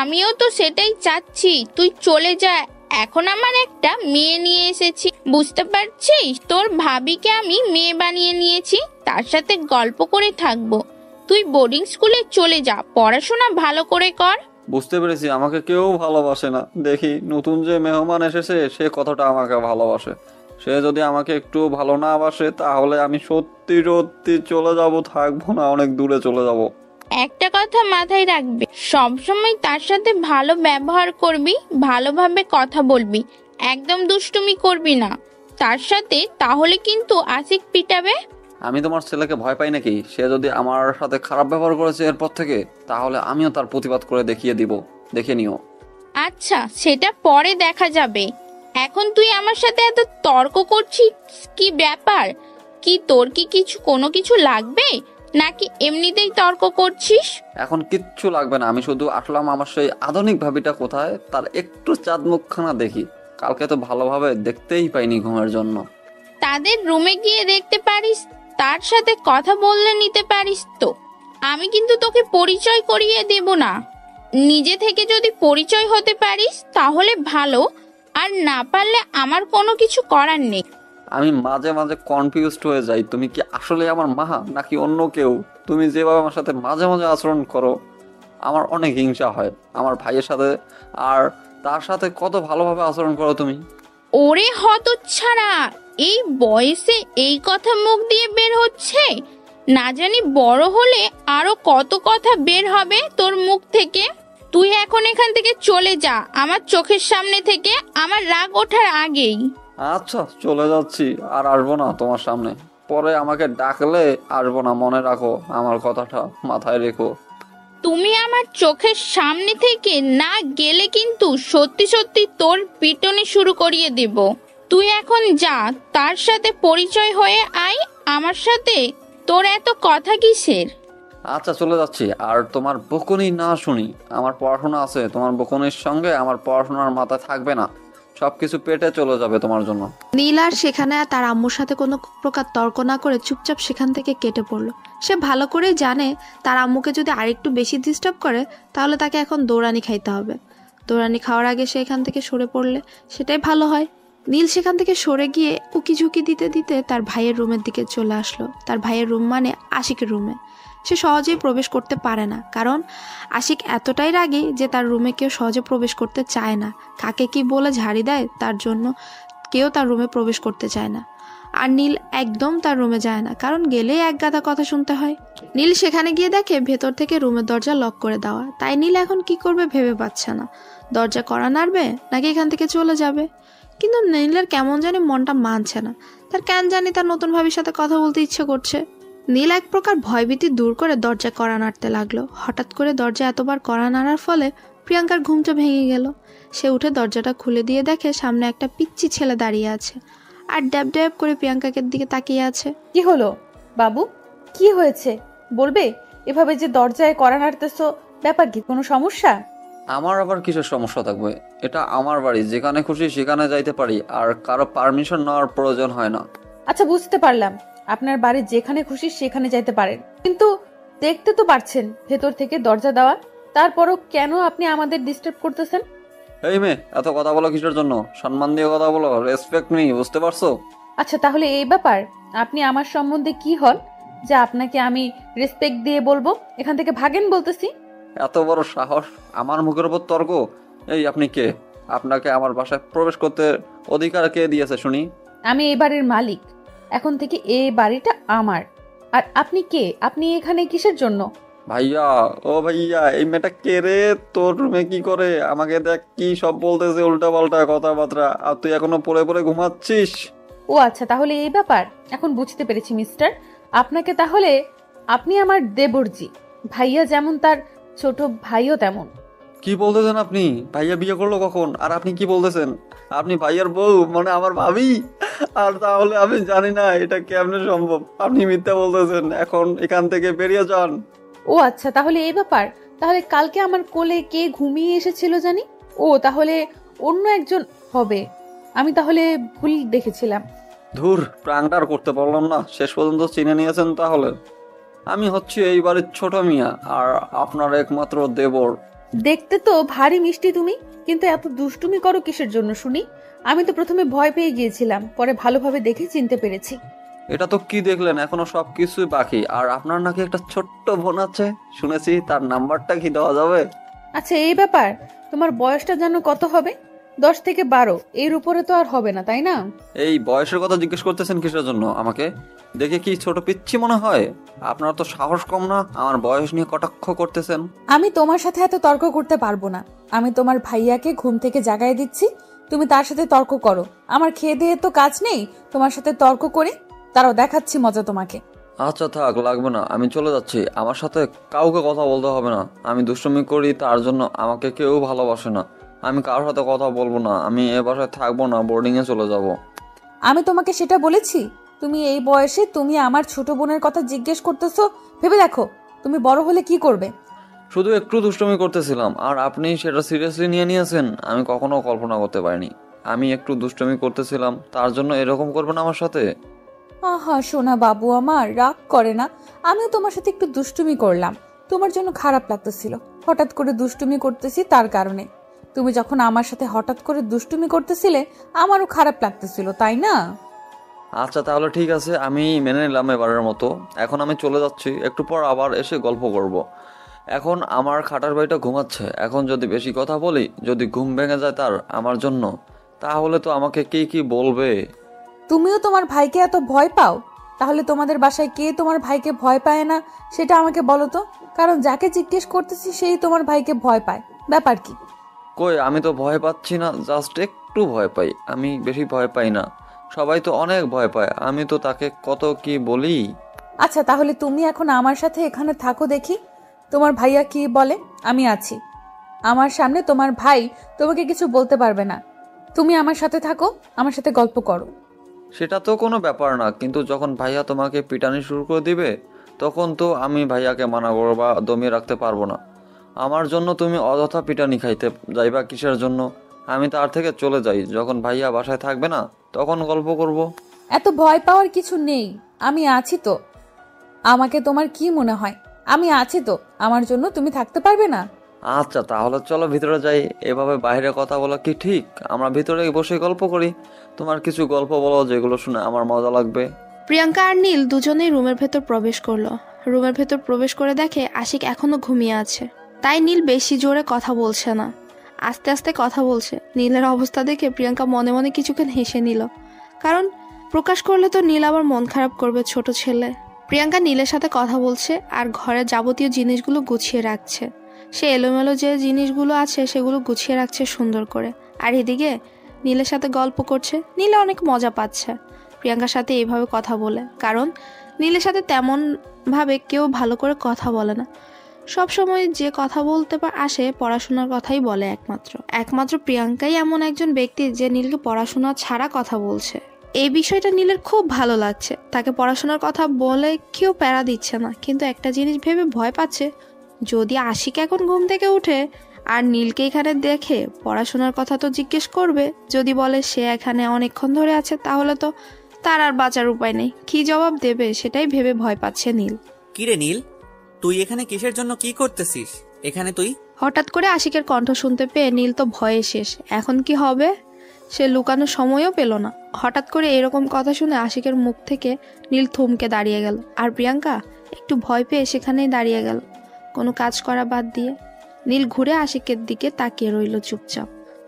আমিও তো সেটাই চাচ্ছি, তুই চলে যা। এখন আমার একটা মেয়ে নিয়ে এসেছি, বুঝতে পারছিস? তোর ভাবিকে আমি মেয়ে বানিয়ে নিয়েছি, তার সাথে গল্প করে থাকবো। তুই বোর্ডিং স্কুলে চলে যা, পড়াশোনা ভালো করে কর। বুঝতে পেরেছি, আমাকে কেউ ভালোবাসে না। দেখি নতুন যে মেহমান এসেছে সে কতটা আমাকে ভালোবাসে। সে যদি আমাকে একটু ভালো না বাসে তাহলে আমি সত্যি সত্যি চলে যাব, থাকবো না, অনেক দূরে চলে যাব। একটা কথা মাথায় রাখবি, সবসময় তার সাথে ভালো ব্যবহার করবি, ভালোভাবে কথা বলবি, একদম দুষ্টুমি করবি না তার সাথে, তাহলে কিন্তু আশিক পিটাবে। আমি তোমার ছেলেকে ভয় পাই নাকি? সে যদি আমার সাথে খারাপ ব্যবহার করেছে এরপর থেকে, তাহলে আমিও তার প্রতিবাদ করে দেখিয়ে দিব, দেখে নিও। আচ্ছা, সেটা পরে দেখা যাবে। এখন তুই আমার সাথে এত তর্ক করছিস, কি ব্যাপার? কি তোর কি কোনো কিছু লাগবে, নাকি এমনিতেই তর্ক করছিস? এখন কিচ্ছু লাগবে না, আমি শুধু আসলাম আমার সেই আধুনিক ভাবিটা কোথায় তার একটু চাঁদ মুখখানা দেখি। কালকে তো ভালোভাবে দেখতেই পাইনি ঘুমের জন্য। তাদের রুমে গিয়ে দেখতে পারিস, তার সাথে কথা বললে নিতে পারিস তো। আমি কিন্তু তোকে পরিচয় করিয়ে দেব না। নিজে থেকে যদি পরিচয় হতে পারিস তাহলে ভালো, আর না পারলে আমার কোনো কিছু করার নেই। আমি মাঝে মাঝে কনফিউজড হয়ে যাই, তুমি কি আসলে আমার মা নাকি অন্য কেউ? তুমি যেভাবে আমার সাথে মাঝে মাঝে আচরণ করো আমার অনেক হিংসা হয়। আমার ভাইয়ের সাথে আর তার সাথে কত ভালোভাবে আচরণ করো তুমি। ওরে হতচ্ছাড়া, এই বয়সে এই কথা মুখ দিয়ে বের হচ্ছে? না জানি বড় হলে আরো কত কথা বের হবে তোর মুখ থেকে। তুই এখন এখান থেকে চলে যা, আমার চোখের সামনে থেকে, আমার রাগ ওঠার আগেই। আচ্ছা, চলে যাচ্ছি, আর আসবো না তোমার সামনে। পরে আমাকে ডাকলে আসবো না, মনে রাখো আমার কথাটা, মাথায় রেখো। তুমি আমার চোখের সামনে থেকে না গেলে কিন্তু সত্যি সত্যি তোর পিটনি শুরু করিয়ে দেব। তুই এখন যা, তার সাথে পরিচয় হয়ে আয় আমার সাথে। তোর এত কথা কিসের? আচ্ছা, চলে যাচ্ছি। আর তোমার বকুনি না শুনি, আমার পড়াশোনা আছে। তোমার বকুনির সঙ্গে আমার পড়াশোনার মাথা থাকবে না, সবকিছু পেটে চলে যাবে তোমার জন্য। নীল আর সেখানে তার আম্মুর সাথে কোনো প্রকার তর্ক না করে চুপচাপ সেখান থেকে কেটে পড়লো। সে ভালো করেই জানে তার আম্মুকে যদি আরেকটু বেশি ডিস্টার্ব করে তাহলে তাকে এখন দৌড়ানি খাইতে হবে। দৌড়ানি খাওয়ার আগে সে এখান থেকে সরে পড়লে সেটাই ভালো হয়। নীল সেখান থেকে সরে গিয়ে উকি ঝুঁকি দিতে দিতে তার ভাইয়ের রুমের দিকে চলে আসলো। তার ভাইয়ের রুম মানে আশিকের রুমে। সে সহজেই প্রবেশ করতে পারে না, কারণ আশিক এতটাই রাগী যে তার রুমে কেউ সহজে প্রবেশ করতে চায় না। কাকে কি বলে ঝাড়ি দেয় তার জন্য কেউ তার রুমে প্রবেশ করতে চায় না। আর নীল একদম তার রুমে যায় না, কারণ গেলেই এক গাদা কথা শুনতে হয়। নীল সেখানে গিয়ে দেখে ভেতর থেকে রুমের দরজা লক করে দেওয়া। তাই নীল এখন কি করবে ভেবে পাচ্ছে না। দরজা কড়া নাড়বে নাকি এখান থেকে চলে যাবে। কিন্তু নীলের কেমন জানি মনটা মানছে না। তার কেন জানি তার নতুন ভাবির সাথে কথা বলতে ইচ্ছে করছে। নীল এক প্রকার ভয়ভীতি দূর করে দরজা কড়া নাড়তে লাগলো। হঠাৎ করে দরজা এতবার কড়া নাড়ার ফলে প্রিয়াঙ্কার ঘুমটা ভেঙে গেল। সে উঠে দরজাটা খুলে দিয়ে দেখে সামনে একটা পিচ্চি ছেলে দাঁড়িয়ে আছে আর ড্যাব ড্যাব করে প্রিয়াঙ্কাকে দিকে তাকিয়ে আছে। কি হলো বাবু, কি হয়েছে? বলবে এভাবে যে দরজায় কড়া নাড়তেছো, ব্যাপার কি, কোনো সমস্যা? আমার আবার কিসের সমস্যা থাকবে? এটা আমার বাড়ি, যেখানে খুশি সেখানে যাইতে পারি, আর কারো পারমিশন নেওয়ার প্রয়োজন হয় না। আচ্ছা, বুঝতে পারলাম, আপনার বাড়ি যেখানে খুশি সেখানে যাইতে পারেন, কিন্তু দেখতে তো পারছেন ভেতর থেকে দরজা দেওয়া। তারপরও কেন আপনি আমাদের ডিস্টার্ব করতেছেন? এই মেয়ে, এত কথা বলো কিসের জন্য? সম্মান দিয়ে কথা বলো, রেসপেক্ট নেই, বুঝতে পারছো? আচ্ছা, তাহলে এই ব্যাপার, আপনি আমার সম্বন্ধে কি হন যে আপনাকে আমি রেসপেক্ট দিয়ে বলবো? এখান থেকে ভাগেন বলতেছি। এত বড় সাহস, আমার মুখের উপর তর্ক! এই আপনি কে? আপনাকে আমার বাসায় প্রবেশ করতে অধিকার কে দিয়েছে শুনি? আমি এই বাড়ির মালিক, এখন থেকে এই বাড়িটা আমার। আর আপনি কে? আপনি এখানে কিসের জন্য? ভাইয়া, ও ভাইয়া, এই মেয়েটা কে রে? তোর রুমে কি করে? আমাকে দেখ কি সব বলতেছে, উল্টা পাল্টা কথাবার্তা, আর তুই এখনো পড়ে পড়ে ঘুমাচ্ছিস? ও আচ্ছা, তাহলে এই ব্যাপার, এখন বুঝতে পেরেছি মিস্টার। আপনাকে তাহলে, আপনি আমার দেবরজি। ভাইয়া যেমন তার ছোট ভাইও তেমন। কি বলতেছেন আপনি? ভাইয়া বিয়ে করলো কখন? আর আপনি কি বলতেছেন? আপনি ভাইয়ার বউ, মানে আমার ভাবি? আর তাহলে আমি জানি না এটা কেমনে সম্ভব। আপনি মিথ্যা বলতেছেন, এখন এখান থেকে বেরিয়ে যান। ও আচ্ছা, তাহলে এই ব্যাপার। তাহলে কালকে আমার কোলে কে ঘুমিয়ে এসেছিল জানি? ও তাহলে অন্য একজন হবে। আমি তাহলে ভুল দেখেছিলাম। ধুর, প্রাণটার করতে পারলাম না, শেষ পর্যন্ত চিনে নিয়েছেন তাহলে। আমি হচ্ছি এই বাড়ির ছোট মিয়া, আর আপনার একমাত্র দেবর। দেখতে তো ভারী মিষ্টি তুমি, কিন্তু এত দুষ্টুমি করো কিসের জন্য শুনি? আমি তো প্রথমে ভয় পেয়ে গিয়েছিলাম, পরে ভালোভাবে দেখে চিনতে পেরেছি। এটা তো কি দেখলেন? এখনো সবকিছুই বাকি। আর আপনার নাকি একটা ছোট্ট বোন আছে শুনেছি, তার নাম্বারটা কি দেওয়া যাবে? আচ্ছা, এই ব্যাপার। তোমার বয়সটা যেন কত হবে? 10 থেকে 12, এর উপরে তো আর হবে না, তাই না? এই বয়সের কথা জিজ্ঞেস করতেছেন কিসের জন্য আমাকে? দেখে কি ছোট পিচ্ছি মনে হয়? আপনার তো সাহস কম না, আমার বয়স নিয়ে কটাক্ষ করতেছেন? আমি তোমার সাথে এত তর্ক করতে পারবো না। আমি তোমার ভাইয়াকে ঘুম থেকে জাগায় দিচ্ছি, তুমি তার সাথে তর্ক করো। আমার খেয়ে দিয়ে তো কাজ নেই তোমার সাথে তর্ক করে। তারাও দেখাচ্ছি মজা তোমাকে। আচ্ছা থাক, লাগবে না, আমি চলে যাচ্ছি। আমার সাথে কাউকে কথা বলতে হবে না। আমি দুষ্টুমি করি, তার জন্য আমাকে কেউ ভালোবাসে না। আমি কারোর সাথে কথা বলবো না। আমি এ বাসায় থাকবো না, বোর্ডিংয়ে চলে যাব। আমি তোমাকে সেটা বলেছি? তুমি এই বয়সে তুমি আমার ছোট বোনের কথা জিজ্ঞেস করতেছো? ভেবে দেখো তুমি বড় হলে কি করবে। শুধু একটু দুষ্টুমি করতেছিলাম, আর আপনি সেটা সিরিয়াসলি নিয়ে নিয়েছেন। আমি কখনো কল্পনা করতে পারিনি আমি একটু দুষ্টুমি করতেছিলাম, তার জন্য এরকম করবেন আমার সাথে? আহা সোনা বাবু আমার, রাগ করে না। আমিও তোমার সাথে একটু দুষ্টুমি করলাম, তোমার জন্য খারাপ লাগতেছিল। হঠাৎ করে দুষ্টুমি করতেছি তার কারণে। তুমি যখন আমার সাথে হঠাৎ করে দুষ্টুমি করতেছিলে আমারও খারাপ লাগতেছিল, তাই না? আচ্ছা তাহলে ঠিক আছে, আমি মেনে নিলাম এবারের মতো। এখন আমি চলে যাচ্ছি, একটু পর আবার এসে গল্প করব। এখন আমার খাটার বাড়িটা ঘুমাচ্ছে। এখন যদি বেশি কথা বলি, যদি ঘুম ভেঙে যায় তার আমার জন্য, তাহলে তো আমাকে কে কি বলবে। তুমিও তোমার ভাইকে এত ভয় পাও? তাহলে তোমাদের বাসায় কে তোমার ভাইকে ভয় পায় না সেটা আমাকে বলো তো। কারণ যাকে জিজ্ঞেস করতেছি সেই তোমার ভাইকে ভয় পায়, ব্যাপার কি? কই, আমি তো ভয় পাচ্ছি না, জাস্ট একটু ভয় পাই। আমি বেশি ভয় পাই না, সবাই তো অনেক ভয় পায়। আমি তো তাকে কত কি বলি। আচ্ছা, তাহলে তুমি এখন আমার সাথে এখানে থাকো, দেখি তোমার ভাইয়া কি বলে। আমি আছি, আমার সামনে তোমার ভাই তোমাকে কিছু বলতে পারবে না। তুমি আমার সাথে থাকো, আমার সাথে গল্প করো। সেটা তো কোনো ব্যাপার না, কিন্তু যখন ভাইয়া তোমাকে পিটানি শুরু করে দিবে, তখন তো আমি ভাইয়াকে মানা করবো বা দমিয়ে রাখতে পারবো না। আমার জন্য তুমি অযথা পিটানি খাইতে যাইবা কিসের জন্য? আমি তার থেকে চলে যাই, যখন ভাইয়া বাসায় থাকবে না তখন গল্প করব। এত ভয় পাওয়ার কিছু নেই, আমি আছি তো। আমাকে তোমার কি মনে হয়? আমি আছি তো, আমার জন্য তুমি থাকতে পারবে না? আচ্ছা তাহলে চলো ভিতরে যাই। এভাবে বাইরে কথা বলা কি ঠিক? আমরা ভিতরে বসে গল্প করি। তোমার কিছু গল্প বলো যেগুলো শুনে আমার মজা লাগবে। প্রিয়াঙ্কা আর নীল দুজনেই রুমের ভেতর প্রবেশ করলো। রুমের ভেতর প্রবেশ করে দেখে আশিক এখনো ঘুমিয়ে আছে। তাই নীল বেশি জোরে কথা বলছে না, আস্তে আস্তে কথা বলছে। নীলের অবস্থা দেখে প্রিয়াঙ্কা মনে মনে কিছুক্ষণ হেসে নিল, কারণ প্রকাশ করলে তো নীল আবার মন খারাপ করবে, ছোট ছেলে। প্রিয়াঙ্কা নীলের সাথে কথা বলছে আর ঘরের যাবতীয় জিনিসগুলো গুছিয়ে রাখছে। সে এলোমেলো যে জিনিসগুলো আছে সেগুলো গুছিয়ে রাখছে সুন্দর করে, আর এদিকে নীলের সাথে গল্প করছে। নীলে অনেক মজা পাচ্ছে প্রিয়াঙ্কার সাথে এইভাবে কথা বলে, কারণ নীলের সাথে তেমন ভাবে কেউ ভালো করে কথা বলে না। সব সময় যে কথা বলতে আসে পড়াশোনার কথাই বলে একমাত্র প্রিয়াঙ্কাই এমন একজন ব্যক্তি যে নীলকে পড়াশোনা ছাড়া কথা বলছে। এই বিষয়টা নীলের খুব ভালো লাগছে। তাকে পড়াশোনার কথা বলে কেউ প্যারা দিচ্ছে না, কিন্তু একটা জিনিস ভেবে ভয় পাচ্ছে, যদি আশিক এখন ঘুম থেকে উঠে আর নীলকে এখানে দেখে পড়াশোনার কথা তো জিজ্ঞেস করবে। যদি বলে সে এখানে অনেকক্ষণ ধরে আছে, তাহলে তো তার আর বাঁচার উপায় নেই। কি জবাব দেবে সেটাই ভেবে ভয় পাচ্ছে নীল। কিরে নীল, তুই এখানে কিসের জন্য, কি করতেছিস এখানে তুই? হঠাৎ করে আশিকের কণ্ঠ শুনতে পেয়ে নীল তো ভয়ে শেষ। এখন কি হবে সে লুকানোর সময়ও পেল না। হঠাৎ করে এরকম কথা শুনে আশিকের মুখ থেকে নীল থমকে দাঁড়িয়ে গেল, আর প্রিয়াঙ্কা একটু ভয় পেয়ে সেখানেই দাঁড়িয়ে গেল, কোনো কাজ করা বাদ দিয়ে। নীল ঘুরে আশিকের দিকে তাকিয়ে রইল চুপচাপ,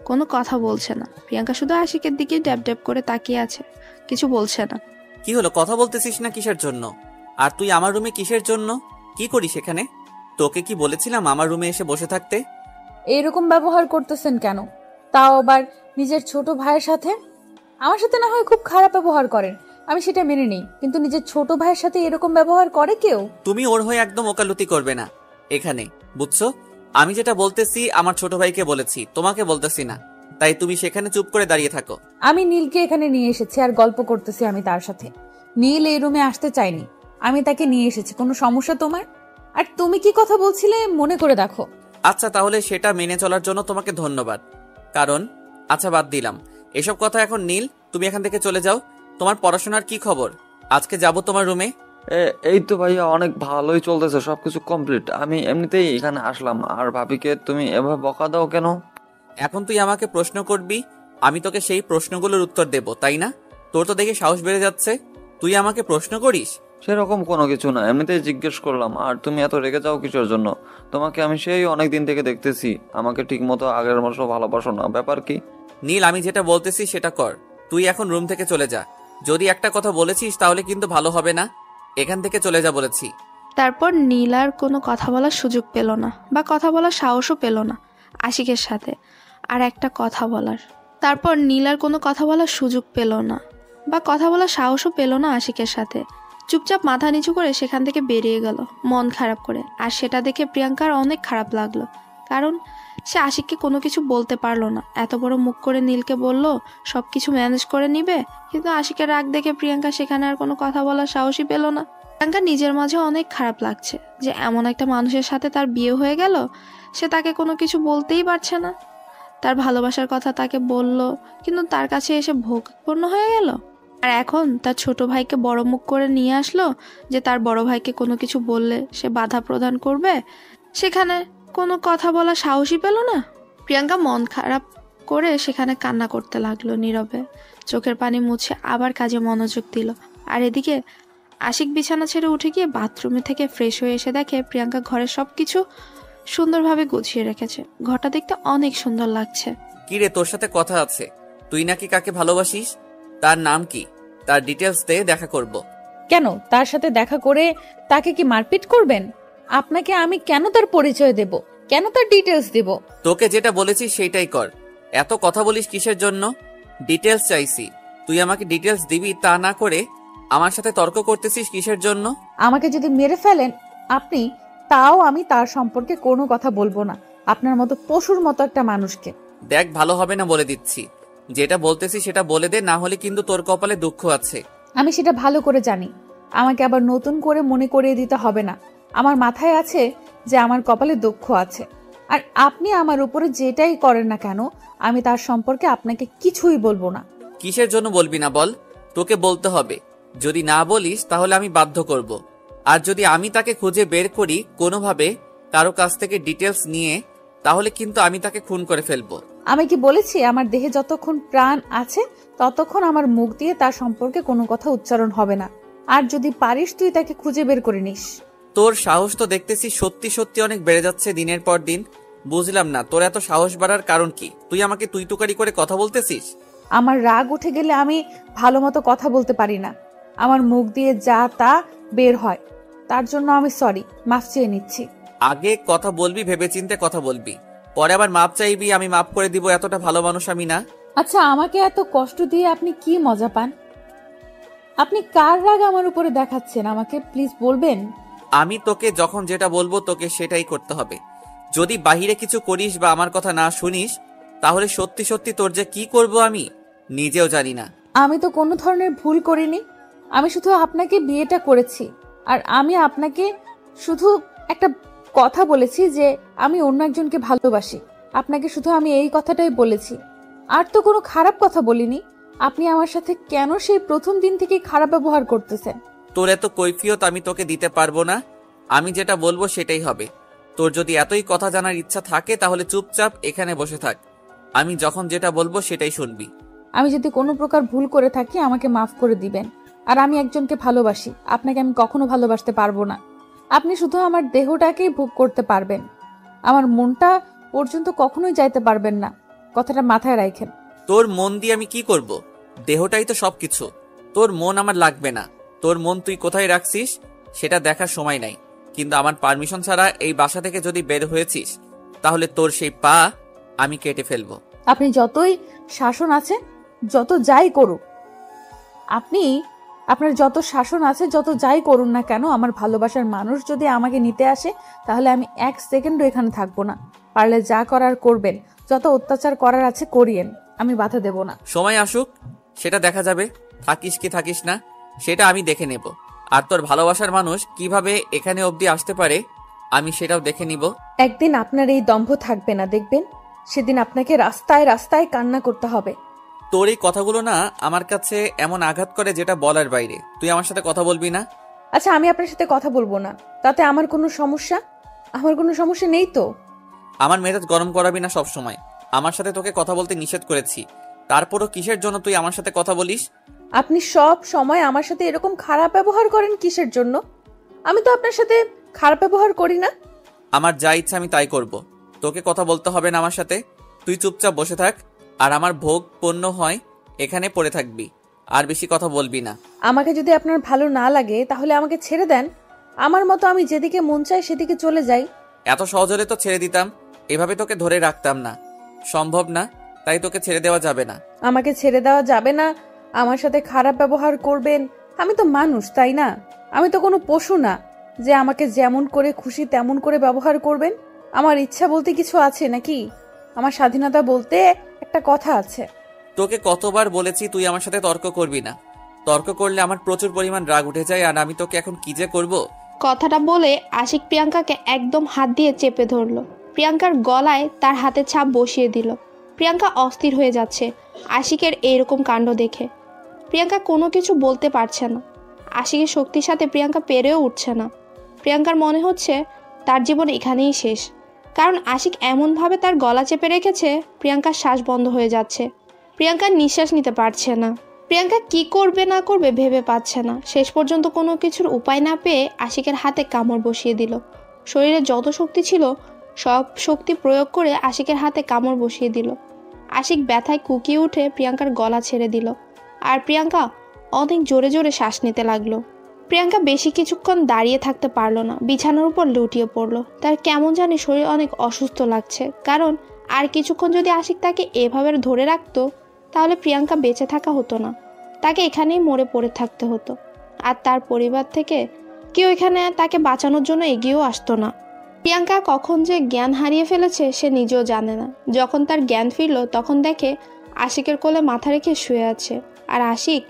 কোনো কথা বলছে না। প্রিয়াঙ্কা শুধু আশিকের দিকে ড্যাব ড্যাব করে তাকিয়ে আছে, কিছু বলছে না। কি হলো, কথা বলতেছিস না কিসের জন্য? আর তুই আমার রুমে কিসের জন্য? কি করিস এখানে? তোকে কি বলেছিলাম আমার রুমে এসে বসে থাকতে? এরকম ব্যবহার করতেছেন কেন? তাও আবার নিজের ছোট ভাইয়ের সাথে। আমার সাথে না হয় খুব খারাপ ব্যবহার করেন, আমি সেটা মেনে নিই, কিন্তু নিজের ছোট ভাইয়ের সাথে এরকম ব্যবহার করে কেউ? তুমি ওর হয়ে একদম ওকালতি করবে না এখানে, বুঝছো? আমি যেটা বলতেছি আমার ছোট ভাইকে বলেছি, তোমাকে বলতেছি না। তাই তুমি সেখানে চুপ করে দাঁড়িয়ে থাকো। আমি নীলকে এখানে নিয়ে এসেছি আর গল্প করতেছি আমি তার সাথে। নীল এই রুমে আসতে চাইনি, আমি তাকে নিয়ে এসেছি। কোনো সমস্যা তোমার? আর তুমি কি কথা বলছিলে মনে করে দেখো। আচ্ছা, তাহলে সেটা মেনে চলার জন্য তোমাকে ধন্যবাদ। কারণ আচ্ছা, বাদ দিলাম এসব কথা এখন। নীল, তুমি এখান থেকে চলে যাও। তোমার পড়াশোনার কি খবর? আজকে যাব তোমার রুমে। এই তো ভাইয়া, অনেক ভালোই চলতেছে, সবকিছু কমপ্লিট। আমি এমনিতেই এখানে আসলাম। আর ভাবিকে তুমি এভাবে বকা দাও কেন? এখন তুই আমাকে প্রশ্ন করবি, আমি তোকে সেই প্রশ্নগুলোর উত্তর দেব, তাই না? তোর তো দেখে সাহস বেড়ে যাচ্ছে, তুই আমাকে প্রশ্ন করিস। সেরকম কোনো কিছু না, এমনিতেই জিজ্ঞেস করলাম। আর তুমি এত রেগে যাও কিসের জন্য? তোমাকে আমি সেই অনেক দিন থেকে দেখতেছি, আমাকে ঠিক মতো আগের মতো ভালোবাসো না, ব্যাপার কি? নীল, আমি যেটা বলতেছি সেটা কর। তুই এখন রুম থেকে চলে যা। যদি একটা কথা বলেছিস তাহলে কিন্তু ভালো হবে না। এখান থেকে চলে যা বলেছি। তারপর নীল আর কোনো কথা বলার সুযোগ পেল না, বা কথা বলার সাহসও পেল না আশিকের সাথে। আর একটা কথা বলার তারপর নীল আর কোনো কথা বলার সুযোগ পেল না, বা কথা বলার সাহসও পেল না আশিকের সাথে। চুপচাপ মাথা নিচু করে সেখান থেকে বেরিয়ে গেল, মন খারাপ করে। আর সেটা দেখে প্রিয়াঙ্কার অনেক খারাপ লাগলো, কারণ সে আশিককে কোনো কিছু বলতে পারলো না। এত বড় মুখ করে নীলকে বলল সব কিছু ম্যানেজ করে নিবে, কিন্তু আশিকের রাগ দেখে প্রিয়াঙ্কা সেখানে আর কোনো কথা বলার সাহসই পেল না। প্রিয়াঙ্কা নিজের মাঝে অনেক খারাপ লাগছে যে এমন একটা মানুষের সাথে তার বিয়ে হয়ে গেল, সে তাকে কোনো কিছু বলতেই পারছে না। তার ভালোবাসার কথা তাকে বলল, কিন্তু তার কাছে এসে ভোগপূর্ণ হয়ে গেল। আর এখন তার ছোট ভাইকে বড় মুখ করে নিয়ে আসলো যে তার বড় ভাইকে কোনো কিছু বললে সে বাধা প্রদান করবে, সেখানে কোনো কথা বলা সাহসই পেল না। প্রিয়াঙ্কা মন খারাপ করে সেখানে কান্না করতে লাগলো নীরবে, চোখের পানি মুছে আবার কাজে মনোযোগ দিল। আর এদিকে আশিক বিছানা ছেড়ে উঠে গিয়ে বাথরুমে থেকে ফ্রেশ হয়ে এসে দেখে প্রিয়াঙ্কা ঘরের সবকিছু সুন্দরভাবে গুছিয়ে রেখেছে। ঘরটা দেখতে অনেক সুন্দর লাগছে। কি রে, তোর সাথে কথা আছে। তুই নাকি কাকে ভালোবাসিস? তার নাম কি? তার ডিটেলস দে, দেখা করব। কেন তার সাথে দেখা করে তাকে কি মারপিট করবেন? আপনাকে আমি কেন তার পরিচয় দেব? কেন তার ডিটেলস দেব? তোকে যেটা বলেছি সেইটাই কর। এত কথা বলিস কিসের জন্য? ডিটেলস চাইছি, তুই আমাকে ডিটেলস দিবি, তা না করে আমার সাথে তর্ক করতেছিস কিসের জন্য? আমাকে যদি মেরে ফেলেন আপনি, তাও আমি তার সম্পর্কে কোনো কথা বলবো না, আপনার মতো পশুর মতো একটা মানুষকে। দেখ, ভালো হবে না বলে দিচ্ছি। যেটা বলতেছি সেটা বলে দে, না হলে কিন্তু তোর কপালে দুঃখ আছে। আমি সেটা ভালো করে জানি, আমাকে আবার নতুন করে মনে করিয়ে দিতে হবে না। আমার মাথায় আছে যে আমার কপালে দুঃখ আছে। আর আপনি আমার উপরে যেটাই করেন না কেন, আমি তার সম্পর্কে আপনাকে কিছুই বলবো না। কিসের জন্য বলবি না বল? তোকে বলতে হবে। যদি না বলিস তাহলে আমি বাধ্য করব। আর যদি আমি তাকে খুঁজে বের করি কোনোভাবে কারো কাছ থেকে ডিটেলস নিয়ে, তাহলে কিন্তু আমি তাকে খুন করে ফেলবো। আমি কি বলেছি আমার দেহে যতক্ষণ প্রাণ আছে ততক্ষণ আমার মুখ দিয়ে তার সম্পর্কে কোনো কথা উচ্চারণ হবে না। আর যদি পারিস তুই তাকে খুঁজে বের করে নিস। তোর সাহস তো দেখতেছি সত্যি সত্যি অনেক বেড়ে যাচ্ছে দিনের পর দিন। বুঝলাম না তোর এত সাহস বাড়ার কারণ কি? তুই আমাকে তুই তুকারি করে কথা বলতেছিস? আমার রাগ উঠে গেলে আমি ভালো মতো কথা বলতে পারি না, আমার মুখ দিয়ে যা তা বের হয়। তার জন্য আমি সরি, মাফ চেয়ে নিচ্ছি। আগে কথা বলবি ভেবেচিন্তে কথা বলবি, পরে আবার মাপ চাইবি, আমি মাপ করে দিব। এতটা ভালো মানুষ আমি না। আচ্ছা, আমাকে এত কষ্ট দিয়ে আপনি কি মজা পান? আপনি কার রাগ আমার উপরে দেখাচ্ছেন আমাকে প্লিজ বলবেন? আমি তোকে যখন যেটা বলবো তোকে সেটাই করতে হবে। যদি বাহিরে কিছু করিস বা আমার কথা না শুনিস, তাহলে সত্যি সত্যি তোর যে কি করব আমি নিজেও জানি না। আমি তো কোনো ধরনের ভুল করিনি। আমি শুধু আপনাকে বিয়েটা করেছি, আর আমি আপনাকে শুধু একটা কথা বলেছি যে আমি অন্য একজনকে ভালোবাসি। আপনাকে শুধু আমি এই কথাটাই বলেছি, আর তো কোনো খারাপ কথা বলিনি। আপনি আমার সাথে কেন সেই প্রথম দিন থেকে খারাপ ব্যবহার করতেছেন? তোর এত কৈফিয়ত আমি তোকে দিতে পারবো না। আমি যেটা বলবো সেটাই হবে। তোর যদি এতই কথা জানার ইচ্ছা থাকে তাহলে চুপচাপ এখানে বসে থাক। আমি যখন যেটা বলবো সেটাই শুনবি। আমি যদি কোনো প্রকার ভুল করে থাকি আমাকে মাফ করে দিবেন। আর আমি একজনকে ভালোবাসি, আপনাকে আমি কখনো ভালোবাসতে পারবো না। আপনি শুধু আমার দেহটাকেই ভোগ করতে পারবেন, আমার মনটা পর্যন্ত কখনোই যাইতে পারবেন না। কথাটা মাথায় রাখেন। তোর মন দিয়ে আমি কি করব? দেহটাই তো সবকিছু। তোর মন আমার লাগবে না। তোর মন তুই কোথায় রাখছিস সেটা দেখার সময় নাই। কিন্তু আমার পারমিশন ছাড়া এই বাসা থেকে যদি বের হয়েছিস তাহলে তোর সেই পা আমি কেটে ফেলবো। আপনি যতই শাসন আছে, যত যাই করুন, আপনার যত শাসন আছে, যত যাই করুন না কেন, আমার ভালোবাসার মানুষ যদি আমাকে নিতে আসে তাহলে আমি 1 সেকেন্ডও এখানে থাকবো না। পারলে যা করার করবেন, যত অত্যাচার করার আছে করিয়েন, আমি বাধা দেব না। সময় আসুক, সেটা দেখা যাবে। থাকিস কি থাকিস না সেটা আমি দেখে নেব। আর তোর ভালোবাসার মানুষ কিভাবে এখানে অবধি আসতে পারে আমি সেটাও দেখে নিব। একদিন আপনার এই দম্ভ থাকবে না, দেখবেন। সেদিন আপনাকে রাস্তায় রাস্তায় কান্না করতে হবে। তোর এই কথাগুলো না আমার কাছে এমন আঘাত করে যেটা বলার বাইরে। তুই আমার সাথে কথা বলবি না? আচ্ছা, আমি আপনার সাথে কথা বলবো না, তাতে আমার কোনো সমস্যা? আমার কোনো সমস্যা নেই তো। আমার মেজাজ গরম করাবি না সব সময়। আমার সাথে তোকে কথা বলতে নিষেধ করেছি, তারপরও কিসের জন্য তুই আমার সাথে কথা বলিস? আপনি সব সময় আমার সাথে এরকম খারাপ ব্যবহার করেন কিসের জন্য? আমি তো আপনার সাথে খারাপ ব্যবহার করি না। আমার যা ইচ্ছা আমি তাই করব। তোকে কথা বলতে হবে না আমার সাথে। তুই চুপচাপ বসে থাক, আর আমার ভোগ পণ্য হয় এখানে পড়ে থাকবি। আর বেশি কথা বলবি না। আমাকে যদি আপনার ভালো না লাগে তাহলে আমাকে ছেড়ে দেন। আমার মতো আমি যেদিকে মন চাই সেদিকে চলে যাই। এত সহজ হলে তো ছেড়ে দিতাম, এভাবে তোকে ধরে রাখতাম না। সম্ভব না, তাই তোকে ছেড়ে দেওয়া যাবে না। আমাকে ছেড়ে দেওয়া যাবে না, আমার সাথে খারাপ ব্যবহার করবেন? আমি তো মানুষ, তাই না? আমি তো কোনো পশু না যে আমাকে যেমন করে খুশি তেমন করে ব্যবহার করবেন। আমার ইচ্ছা বলতে কিছু আছে নাকি? আমার স্বাধীনতা বলতে একটা কথা আছে। তোকে কতবার বলেছি তুই আমার সাথে তর্ক করবি না। তর্ক করলে আমার প্রচুর পরিমাণ রাগ উঠে যায়, আর আমি তোকে এখন কি যে করব। কথাটা বলে আশিক প্রিয়াঙ্কাকে একদম হাত দিয়ে চেপে ধরলো। প্রিয়াঙ্কার গলায় তার হাতের ছাপ বসিয়ে দিল। প্রিয়াঙ্কা অস্থির হয়ে যাচ্ছে আশিকের এইরকম কাণ্ড দেখে। প্রিয়াঙ্কা কোনো কিছু বলতে পারছে না। আশিকের শক্তির সাথে প্রিয়াঙ্কা পেরেও উঠছে না। প্রিয়াঙ্কার মনে হচ্ছে তার জীবন এখানেই শেষ, কারণ আশিক এমনভাবে তার গলা চেপে রেখেছে প্রিয়াঙ্কার শ্বাস বন্ধ হয়ে যাচ্ছে। প্রিয়াঙ্কার নিঃশ্বাস নিতে পারছে না। প্রিয়াঙ্কা কি করবে না করবে ভেবে পাচ্ছে না। শেষ পর্যন্ত কোনো কিছুর উপায় না পেয়ে আশিকের হাতে কামড় বসিয়ে দিল। শরীরে যত শক্তি ছিল সব শক্তি প্রয়োগ করে আশিকের হাতে কামড় বসিয়ে দিল। আশিক ব্যথায় কুকিয়ে উঠে প্রিয়াঙ্কার গলা ছেড়ে দিল, আর প্রিয়াঙ্কা অনেক জোরে জোরে শ্বাস নিতে লাগলো। প্রিয়াঙ্কা বেশি কিছুক্ষণ দাঁড়িয়ে থাকতে পারলো না, বিছানার উপর লুটিয়ে পড়লো। তার কেমন জানি শরীর অনেক অসুস্থ লাগছে, কারণ আর কিছুক্ষণ যদি আশিক তাকে এভাবে ধরে রাখতো তাহলে প্রিয়াঙ্কা বেঁচে থাকা হতো না, তাকে এখানেই মরে পড়ে থাকতে হতো। আর তার পরিবার থেকে কেউ এখানে তাকে বাঁচানোর জন্য এগিয়েও আসতো না। প্রিয়াঙ্কা কখন যে জ্ঞান হারিয়ে ফেলেছে সে নিজেও জানে না। যখন তার জ্ঞান ফিরল তখন দেখে আশিকের কোলে মাথা রেখে শুয়ে আছে, আর আশিক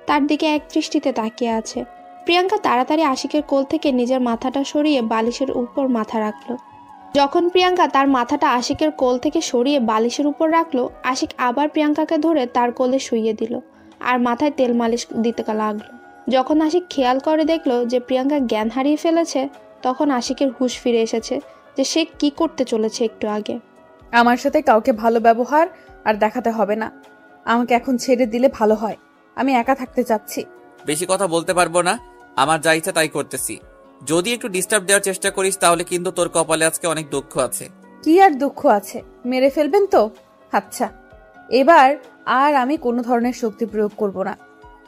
তার দিকে এক দৃষ্টিতে তাকিয়ে আছে। প্রিয়াঙ্কা তাড়াতাড়ি আশিকের কোল থেকে নিজের মাথাটা সরিয়ে বালিশের উপর মাথা রাখলো। যখন প্রিয়াঙ্কা তার মাথাটা আশিকের কোল থেকে সরিয়ে বালিশের উপর রাখলো, আশিক আবার প্রিয়াঙ্কাকে ধরে তার কোলে শুইয়ে দিল আর মাথায় তেল মালিশ দিতে লাগলো। যখন আশিক খেয়াল করে দেখলো যে প্রিয়াঙ্কা জ্ঞান হারিয়ে ফেলেছে, তখন আশিকের হুঁশ ফিরে এসেছে যে সে কি করতে চলেছে একটু আগে। আমার সাথে কাউকে ভালো ব্যবহার আর দেখাতে হবে না। আমাকে এখন ছেড়ে দিলে ভালো হয়। আমি একা থাকতে চাচ্ছি। বেশি কথা বলতে পারবো না, আমার যা ইচ্ছা তাই করতেছি। যদি একটু ডিস্টার্ব দেওয়ার চেষ্টা করিস তাহলে কিন্তু তোর কপালে আজকে অনেক দুঃখ আছে। কি আর দুঃখ আছে? মেরে ফেলবেন তো? আচ্ছা, এবার আর আমি কোনো ধরনের শক্তি প্রয়োগ করব না।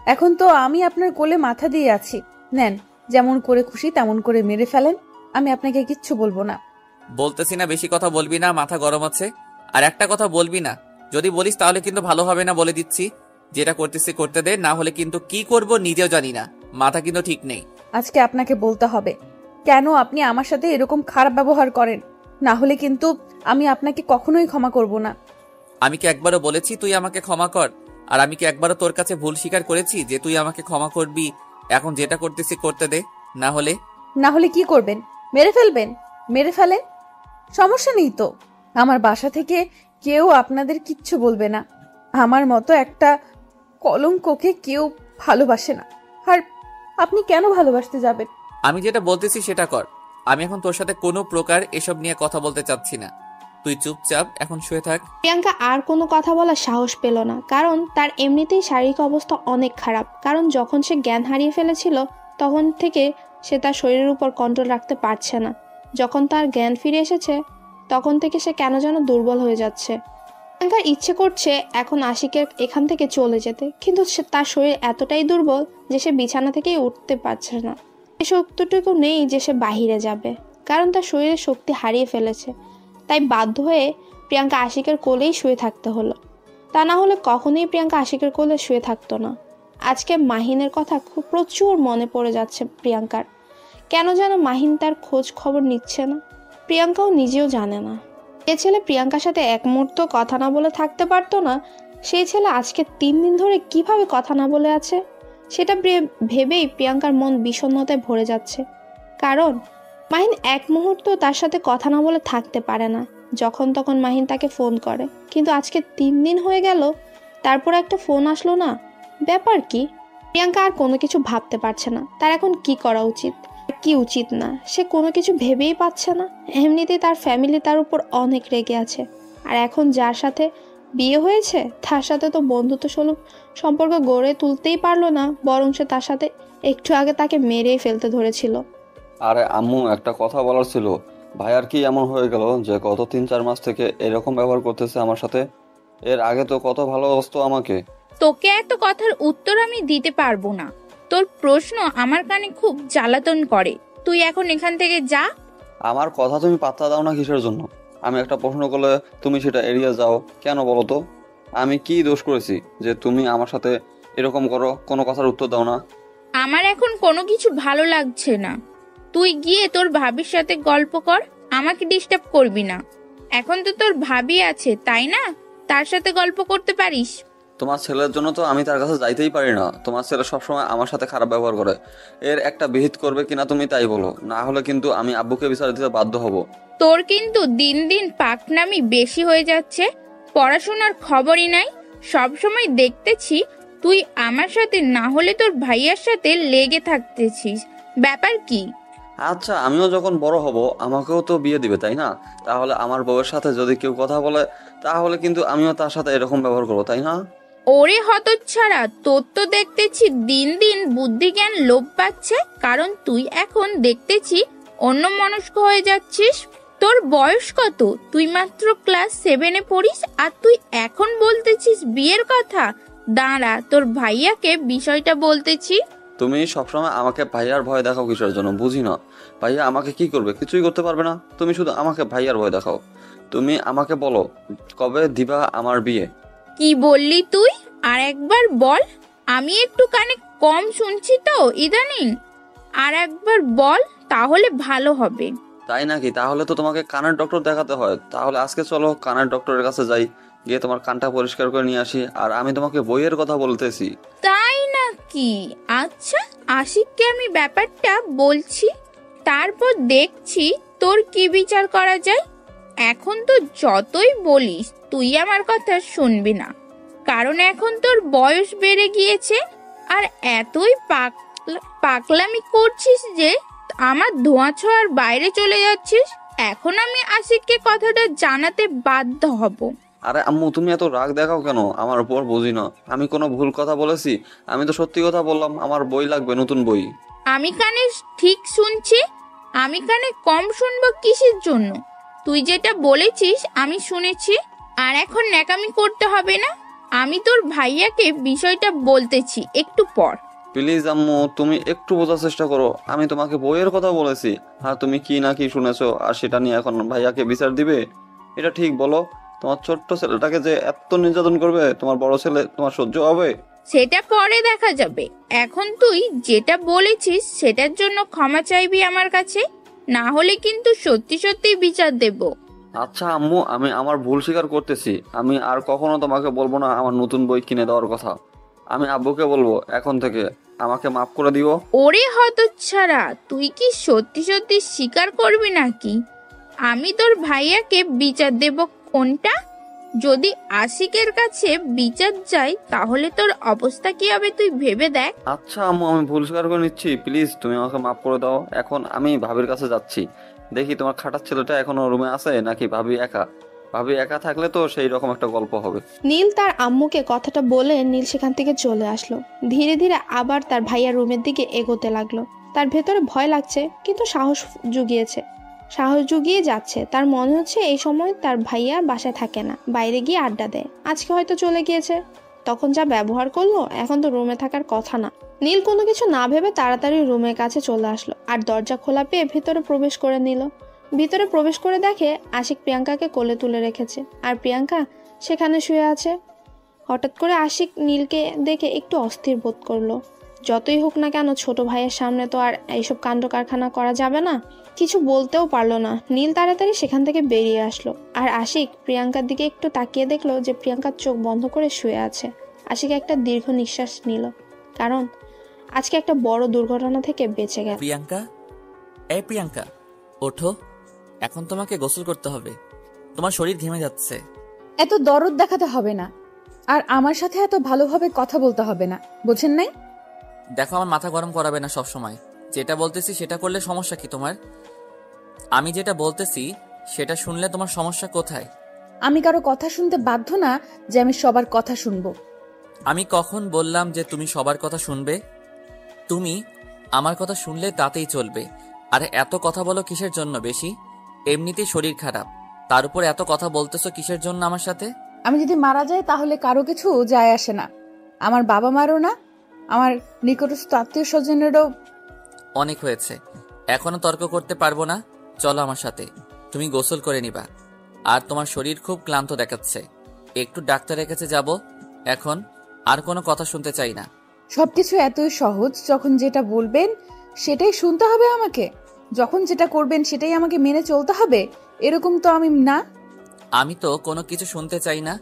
এখন তো আমি আপনার কোলে মাথা দিয়ে আছি, নেন, যেমন করে খুশি তেমন করে মেরে ফেলেন, আমি আপনাকে কিচ্ছু বলবো না। বলতেছি না বেশি কথা বলবি না, মাথা গরম আছে। আর একটা কথা বলবি না, যদি বলিস তাহলে কিন্তু ভালো হবে না, বলে দিচ্ছি। যেটা করতেছি করতে দে, না হলে কিন্তু কি করব নিজেও জানি না, মাথা কিন্তু ঠিক নেই। আজকে আপনাকে বলতে হবে কেন আপনি আমার সাথে এরকম খারাপ ব্যবহার করেন, না হলে কিন্তু আমি আপনাকে কখনোই ক্ষমা করব না। আমি কি একবারও বলেছি তুই আমাকে ক্ষমা কর? আর আমি কি একবারও তোর কাছে ভুল স্বীকার করেছি যে তুই আমাকে ক্ষমা করবি? এখন যেটা করতেছি করতে দে, না হলে কি করবেন? মেরে ফেলবেন? মেরে ফেলেন, সমস্যা নেই তো। আমার বাসা থেকে কেউ আপনাদের কিচ্ছু বলবে না। আমার মতো একটা কলঙ্ককে কেউ ভালোবাসে না। আর আপনি কেন ভালোবাসতে যাবেন? আমি যেটা বলতেছি সেটা কর। আমি এখন তোর সাথে কোনো প্রকার এসব নিয়ে কথা বলতে চাচ্ছি না। তুই চুপচাপ এখন শুয়ে থাক। প্রিয়াঙ্কা আর কোনো কথা বলার সাহস পেল না, কারণ তার এমনিতেই শারীরিক অবস্থা অনেক খারাপ। কারণ যখন সে জ্ঞান হারিয়ে ফেলেছিল তখন থেকে সে তার শরীরের উপর কন্ট্রোল রাখতে পারছে না। যখন তার জ্ঞান ফিরে এসেছে তখন থেকে সে কেন যেন দুর্বল হয়ে যাচ্ছে। প্রিয়াঙ্কার ইচ্ছে করছে এখন আশিকের এখান থেকে চলে যেতে, কিন্তু তার শরীর এতটাই দুর্বল যে সে বিছানা থেকেই উঠতে পারছে না। এই শক্তিটুকু নেই যে সে বাহিরে যাবে, কারণ তার শরীরের শক্তি হারিয়ে ফেলেছে। তাই বাধ্য হয়ে প্রিয়াঙ্কা আশিকের কোলেই শুয়ে থাকতে হলো। তা না হলে কখনোই প্রিয়াঙ্কা আশিকের কোলে শুয়ে থাকতো না। আজকে মাহিনের কথা খুব প্রচুর মনে পড়ে যাচ্ছে প্রিয়াঙ্কার। কেন যেন মাহিন তার খোঁজ খবর নিচ্ছে না, প্রিয়াঙ্কাও নিজেও জানে না। যে ছেলে প্রিয়াঙ্কার সাথে এক মুহূর্ত কথা না বলে থাকতে পারতো না, সেই ছেলে আজকে 3 দিন ধরে কিভাবে কথা না বলে আছে সেটা ভেবেই প্রিয়াঙ্কার মন বিষণ্ণতায় ভরে যাচ্ছে। কারণ মাহিন এক মুহূর্ত তার সাথে কথা না বলে থাকতে পারে না। যখন তখন মাহিন তাকে ফোন করে, কিন্তু আজকে 3 দিন হয়ে গেল তারপর একটা ফোন আসলো না। ব্যাপার কি? প্রিয়াঙ্কা আর কোনো কিছু ভাবতে পারছে না তার এখন কি করা উচিত আর কি উচিত না। সে কোনো কিছু ভেবেই পাচ্ছে না। এমনিতেই তার ফ্যামিলি তার উপর অনেক রেগে আছে, আর এখন যার সাথে বিয়ে হয়েছে তার সাথে তো বন্ধুত্ব সুলভ সম্পর্ক গড়ে তুলতেই পারলো না, বরং সে তার সাথে একটু আগে তাকে মেরেই ফেলতে ধরেছিল। আরে আম্মু, একটা কথা বলার ছিল। ভাইয়ার কি এমন হয়ে গেল যে গত 3-4 মাস থেকে এরকম ব্যবহার করতেছে আমার সাথে? এর আগে তো কত ভালোবাসতো আমাকে। তোকে এত কথার উত্তর আমি দিতে পারবো না। তোর প্রশ্ন আমার কানে খুব জ্বালাতন করে। তুই এখন এখান থেকে যা। আমার কথা তুমি পাত্তা দাও না কিসের জন্য? আমি একটা প্রশ্ন করলে তুমি সেটা এড়িয়ে যাও কেন বলো তো? আমি কি দোষ করেছি যে তুমি আমার সাথে এরকম করো, কোনো কথার উত্তর দাও না? আমার এখন কোনো কিছু ভালো লাগছে না। তুই গিয়ে তোর ভাবির সাথে গল্প কর, আমাকে ডিস্টার্ব করবি না। এখন তো তোর ভাবি আছে তাই না, তার সাথে গল্প করতে পারিস। তোমার ছেলের জন্য তো আমি তার কাছে যাইতেই পারি না। তোমার ছেলে সবসময় আমার সাথে খারাপ ব্যবহার করে। এর একটা বিহিত করবে কিনা তুমি তাই বলো, না হলে কিন্তু আমি আব্বুকে বিচার দিতে বাধ্য হব। তোর কিন্তু দিন দিন পাকনামি বেশি হয়ে যাচ্ছে। পড়াশোনার খবরই নাই। সবসময় দেখতেছি তুই আমার সাথে না হলে তোর ভাইয়ার সাথে লেগে থাকতেছিস। ব্যাপার কি? আচ্ছা, আমিও যখন বড় হব আমাকেও তো বিয়ে দিবে তাই না? তাহলে আমার বউয়ের সাথে যদি কেউ কথা বলে তাহলে কিন্তু আমিও তার সাথে এরকম ব্যবহার করবো তাই না? ওরে হতচ্ছাড়া, তোর তো দেখতেছি দিন দিন বুদ্ধি জ্ঞান লোপ পাচ্ছে। কারণ তুই এখন দেখতেছি অন্যমনস্ক হয়ে যাচ্ছিস। তোর বয়স কত? তুই মাত্র ক্লাস 7-এ পড়িস, আর তুই এখন বলতেছিস বিয়ের কথা। দাঁড়া, তোর ভাইয়াকে বিষয়টা বলতেছি। তুমি সবসময় আমাকে ভাইয়ার ভয় দেখাও কিসের জন্য বুঝি না। ভাইয়া আমাকে কি করবে? কিছুই করতে পারবে না। তুমি শুধু আমাকে ভাইয়ার ভয় দেখাও। তুমি আমাকে বলো কবে দিবা আমার বিয়ে? কি বললি তুই? আর একবার বল, আমি একটু কানে কম শুনছি তো ইদানিং। আর একবার বল, তাহলে ভালো হবে। তাই নাকি? তাহলে তো তোমাকে কানের ডক্টর দেখাতে হয়। তাহলে আজকে চলো কানের ডক্টরের কাছে যাই, গিয়ে তোমার কানটা পরিষ্কার করে নিয়ে আসি। আর আমি তোমাকে বইয়ের কথা বলতেছি। তাই নাকি? আচ্ছা, আশিককে আমি ব্যাপারটা বলছি, তারপর দেখছি তোর কি বিচার করা যায়। এখন তো যতই বলিস তুই আমার কথা শুনবি না, কারণ এখন তোর বয়স বেড়ে গিয়েছে। আর এতই পাকলামি করছিস যে আমার ধোঁয়া ছোঁয়ার বাইরে চলে যাচ্ছিস। এখন আমি আশিককে কথাটা জানাতে বাধ্য হব। আরে আম্মু, তুমি এত রাগ দেখাও কেন আমার উপর? বুঝি না আমি কোনো ভুল কথা বলেছি? আমি তো সত্যি কথা বললাম। আমার বই লাগবে, নতুন বই। আমি কানে ঠিক শুনছি, আমি কানে কম শুনবো কিসের জন্য? তুই যেটা বলেছিস আমি শুনেছি, আর এখন ন্যাকামি করতে হবে না। আমি তোর ভাইয়াকে বিষয়টা বলতেছি একটু পর। প্লিজ আম্মু, তুমি একটু বোঝার চেষ্টা করো। আমি তোমাকে বইয়ের কথা বলেছি, আর তুমি কি না কি শুনেছো, আর সেটা নিয়ে এখন ভাইয়াকে বিচার দিবে? এটা ঠিক বলো? তোমার ছোট্ট ছেলেটাকে যে এত নির্যাতন করবে তোমার বড় ছেলে, তোমার সহ্য হবে? সেটা পরে দেখা যাবে। এখন তুই যেটা বলেছিস সেটার জন্য ক্ষমা চাইবি আমার কাছে, না হলে কিন্তু সত্যি সত্যি বিচার দেব। আচ্ছা আম্মু, আমি আমার ভুল স্বীকার করতেছি। আমি আর কখনো তোমাকে বলবো না আমার নতুন বই কিনে দেওয়ার কথা। আমি আব্বুকে বলবো এখন থেকে। আমাকে মাফ করে দিও। ওরে হতচ্ছাড়া, তুই কি সত্যি সত্যি স্বীকার করবি নাকি? আমি তোর ভাইয়াকে বিচার দেব কোনটা? যদি আশিকের কাছে বিচার চাই তাহলে তোর অবস্থা কি হবে তুই ভেবে দেখ। আচ্ছা আম্মু, আমি ভুল স্বীকার করে নিচ্ছি। প্লিজ তুমি আমাকে মাফ করে দাও। এখন আমি ভাবির কাছে যাচ্ছি। দেখি তোমার খাটার ছেলেটা এখনো রুমে আছে নাকি ভাবি একা। ভাবি একা থাকলে তো সেই রকম একটা গল্প হবে। নীল তার আম্মুকে কথাটা বলে নীল সেখান থেকে চলে আসলো। ধীরে ধীরে আবার তার ভাইয়ার রুমের দিকে এগোতে লাগলো। তার ভেতরে ভয় লাগছে, কিন্তু সাহস জুগিয়ে যাচ্ছে। তার মনে হচ্ছে এই সময় তার ভাইয়া বাসায় থাকে না, বাইরে গিয়ে আড্ডা দেয়। আজকে হয়তো চলে গিয়েছে। তখন যা ব্যবহার করলো, এখন তো রুমে থাকার কথা না। নীল কোনো কিছু না ভেবে তাড়াতাড়ি রুমের কাছে চলে আসলো আর দরজা খোলা পেয়ে ভেতরে প্রবেশ করে নিল। ভিতরে প্রবেশ করে দেখে আশিক প্রিয়াঙ্কাকে কোলে তুলে রেখেছে আর প্রিয়াঙ্কা সেখানে শুয়ে আছে। হঠাৎ করে আশিক নীলকে দেখে একটু অস্থির বোধ করলো। যতই হোক না কেন, ছোট ভাইয়ের সামনে তো আর এইসব কাণ্ড কারখানা করা যাবে না। কিছু বলতেও পারলো না। নীল তাড়াতাড়ি সেখান থেকে বেরিয়ে আসলো আর আশিক প্রিয়াঙ্কার দিকে একটু তাকিয়ে দেখলো যে প্রিয়াঙ্কার চোখ বন্ধ করে শুয়ে আছে। আশিক একটা দীর্ঘ নিঃশ্বাস নিল, কারণ আজকে একটা বড় দুর্ঘটনা থেকে বেঁচে গেল। প্রিয়াঙ্কা, এই প্রিয়াঙ্কা, ওঠো। এখন তোমাকে গোসল করতে হবে। তোমার শরীর ঘেমে যাচ্ছে। এত দরদ দেখাতে হবে না, আর আমার সাথে এত ভালোভাবে কথা বলতে হবে না, বুঝেন নাই? দেখো, আমার মাথা গরম করাবে না সব সময়। যেটা বলতেছি সেটা করলে সমস্যা কি তোমার? আমি যেটা বলতেছি সেটা শুনলে তোমার সমস্যা কোথায়? আমি কারো কথা শুনতে বাধ্য না যে আমি সবার কথা শুনবো। আমি কখন বললাম যে তুমি সবার কথা শুনবে? তুমি আমার কথা শুনলে তাতেই চলবে। আর এত কথা বলো কিসের জন্য? বেশি এমনিতেই শরীর খারাপ, তার উপর এত কথা বলতেছো কিসের জন্য আমার সাথে? আমি যদি মারা যাই তাহলে কারো কিছু যায় আসে না, আমার বাবা মারও না, আমার নিকটস্থ আত্মীয় স্বজনেরও। অনেক হয়েছে, এখনো তর্ক করতে পারবো না। চলো আমার সাথে, তুমি গোসল করে নিবা। আর তোমার শরীর খুব ক্লান্ত দেখাচ্ছে, একটু ডাক্তারের কাছে যাব। এখন আর কোনো কথা শুনতে চাই না। সবকিছু এতই সহজ, যখন যেটা বলবেন সেটাই শুনতে হবে আমাকে, যখন যেটা করবেন সেটাই আমাকে মেনে চলতে হবে, এরকম তো আমি না। আমি তো কোনো কিছু শুনতে চাই না।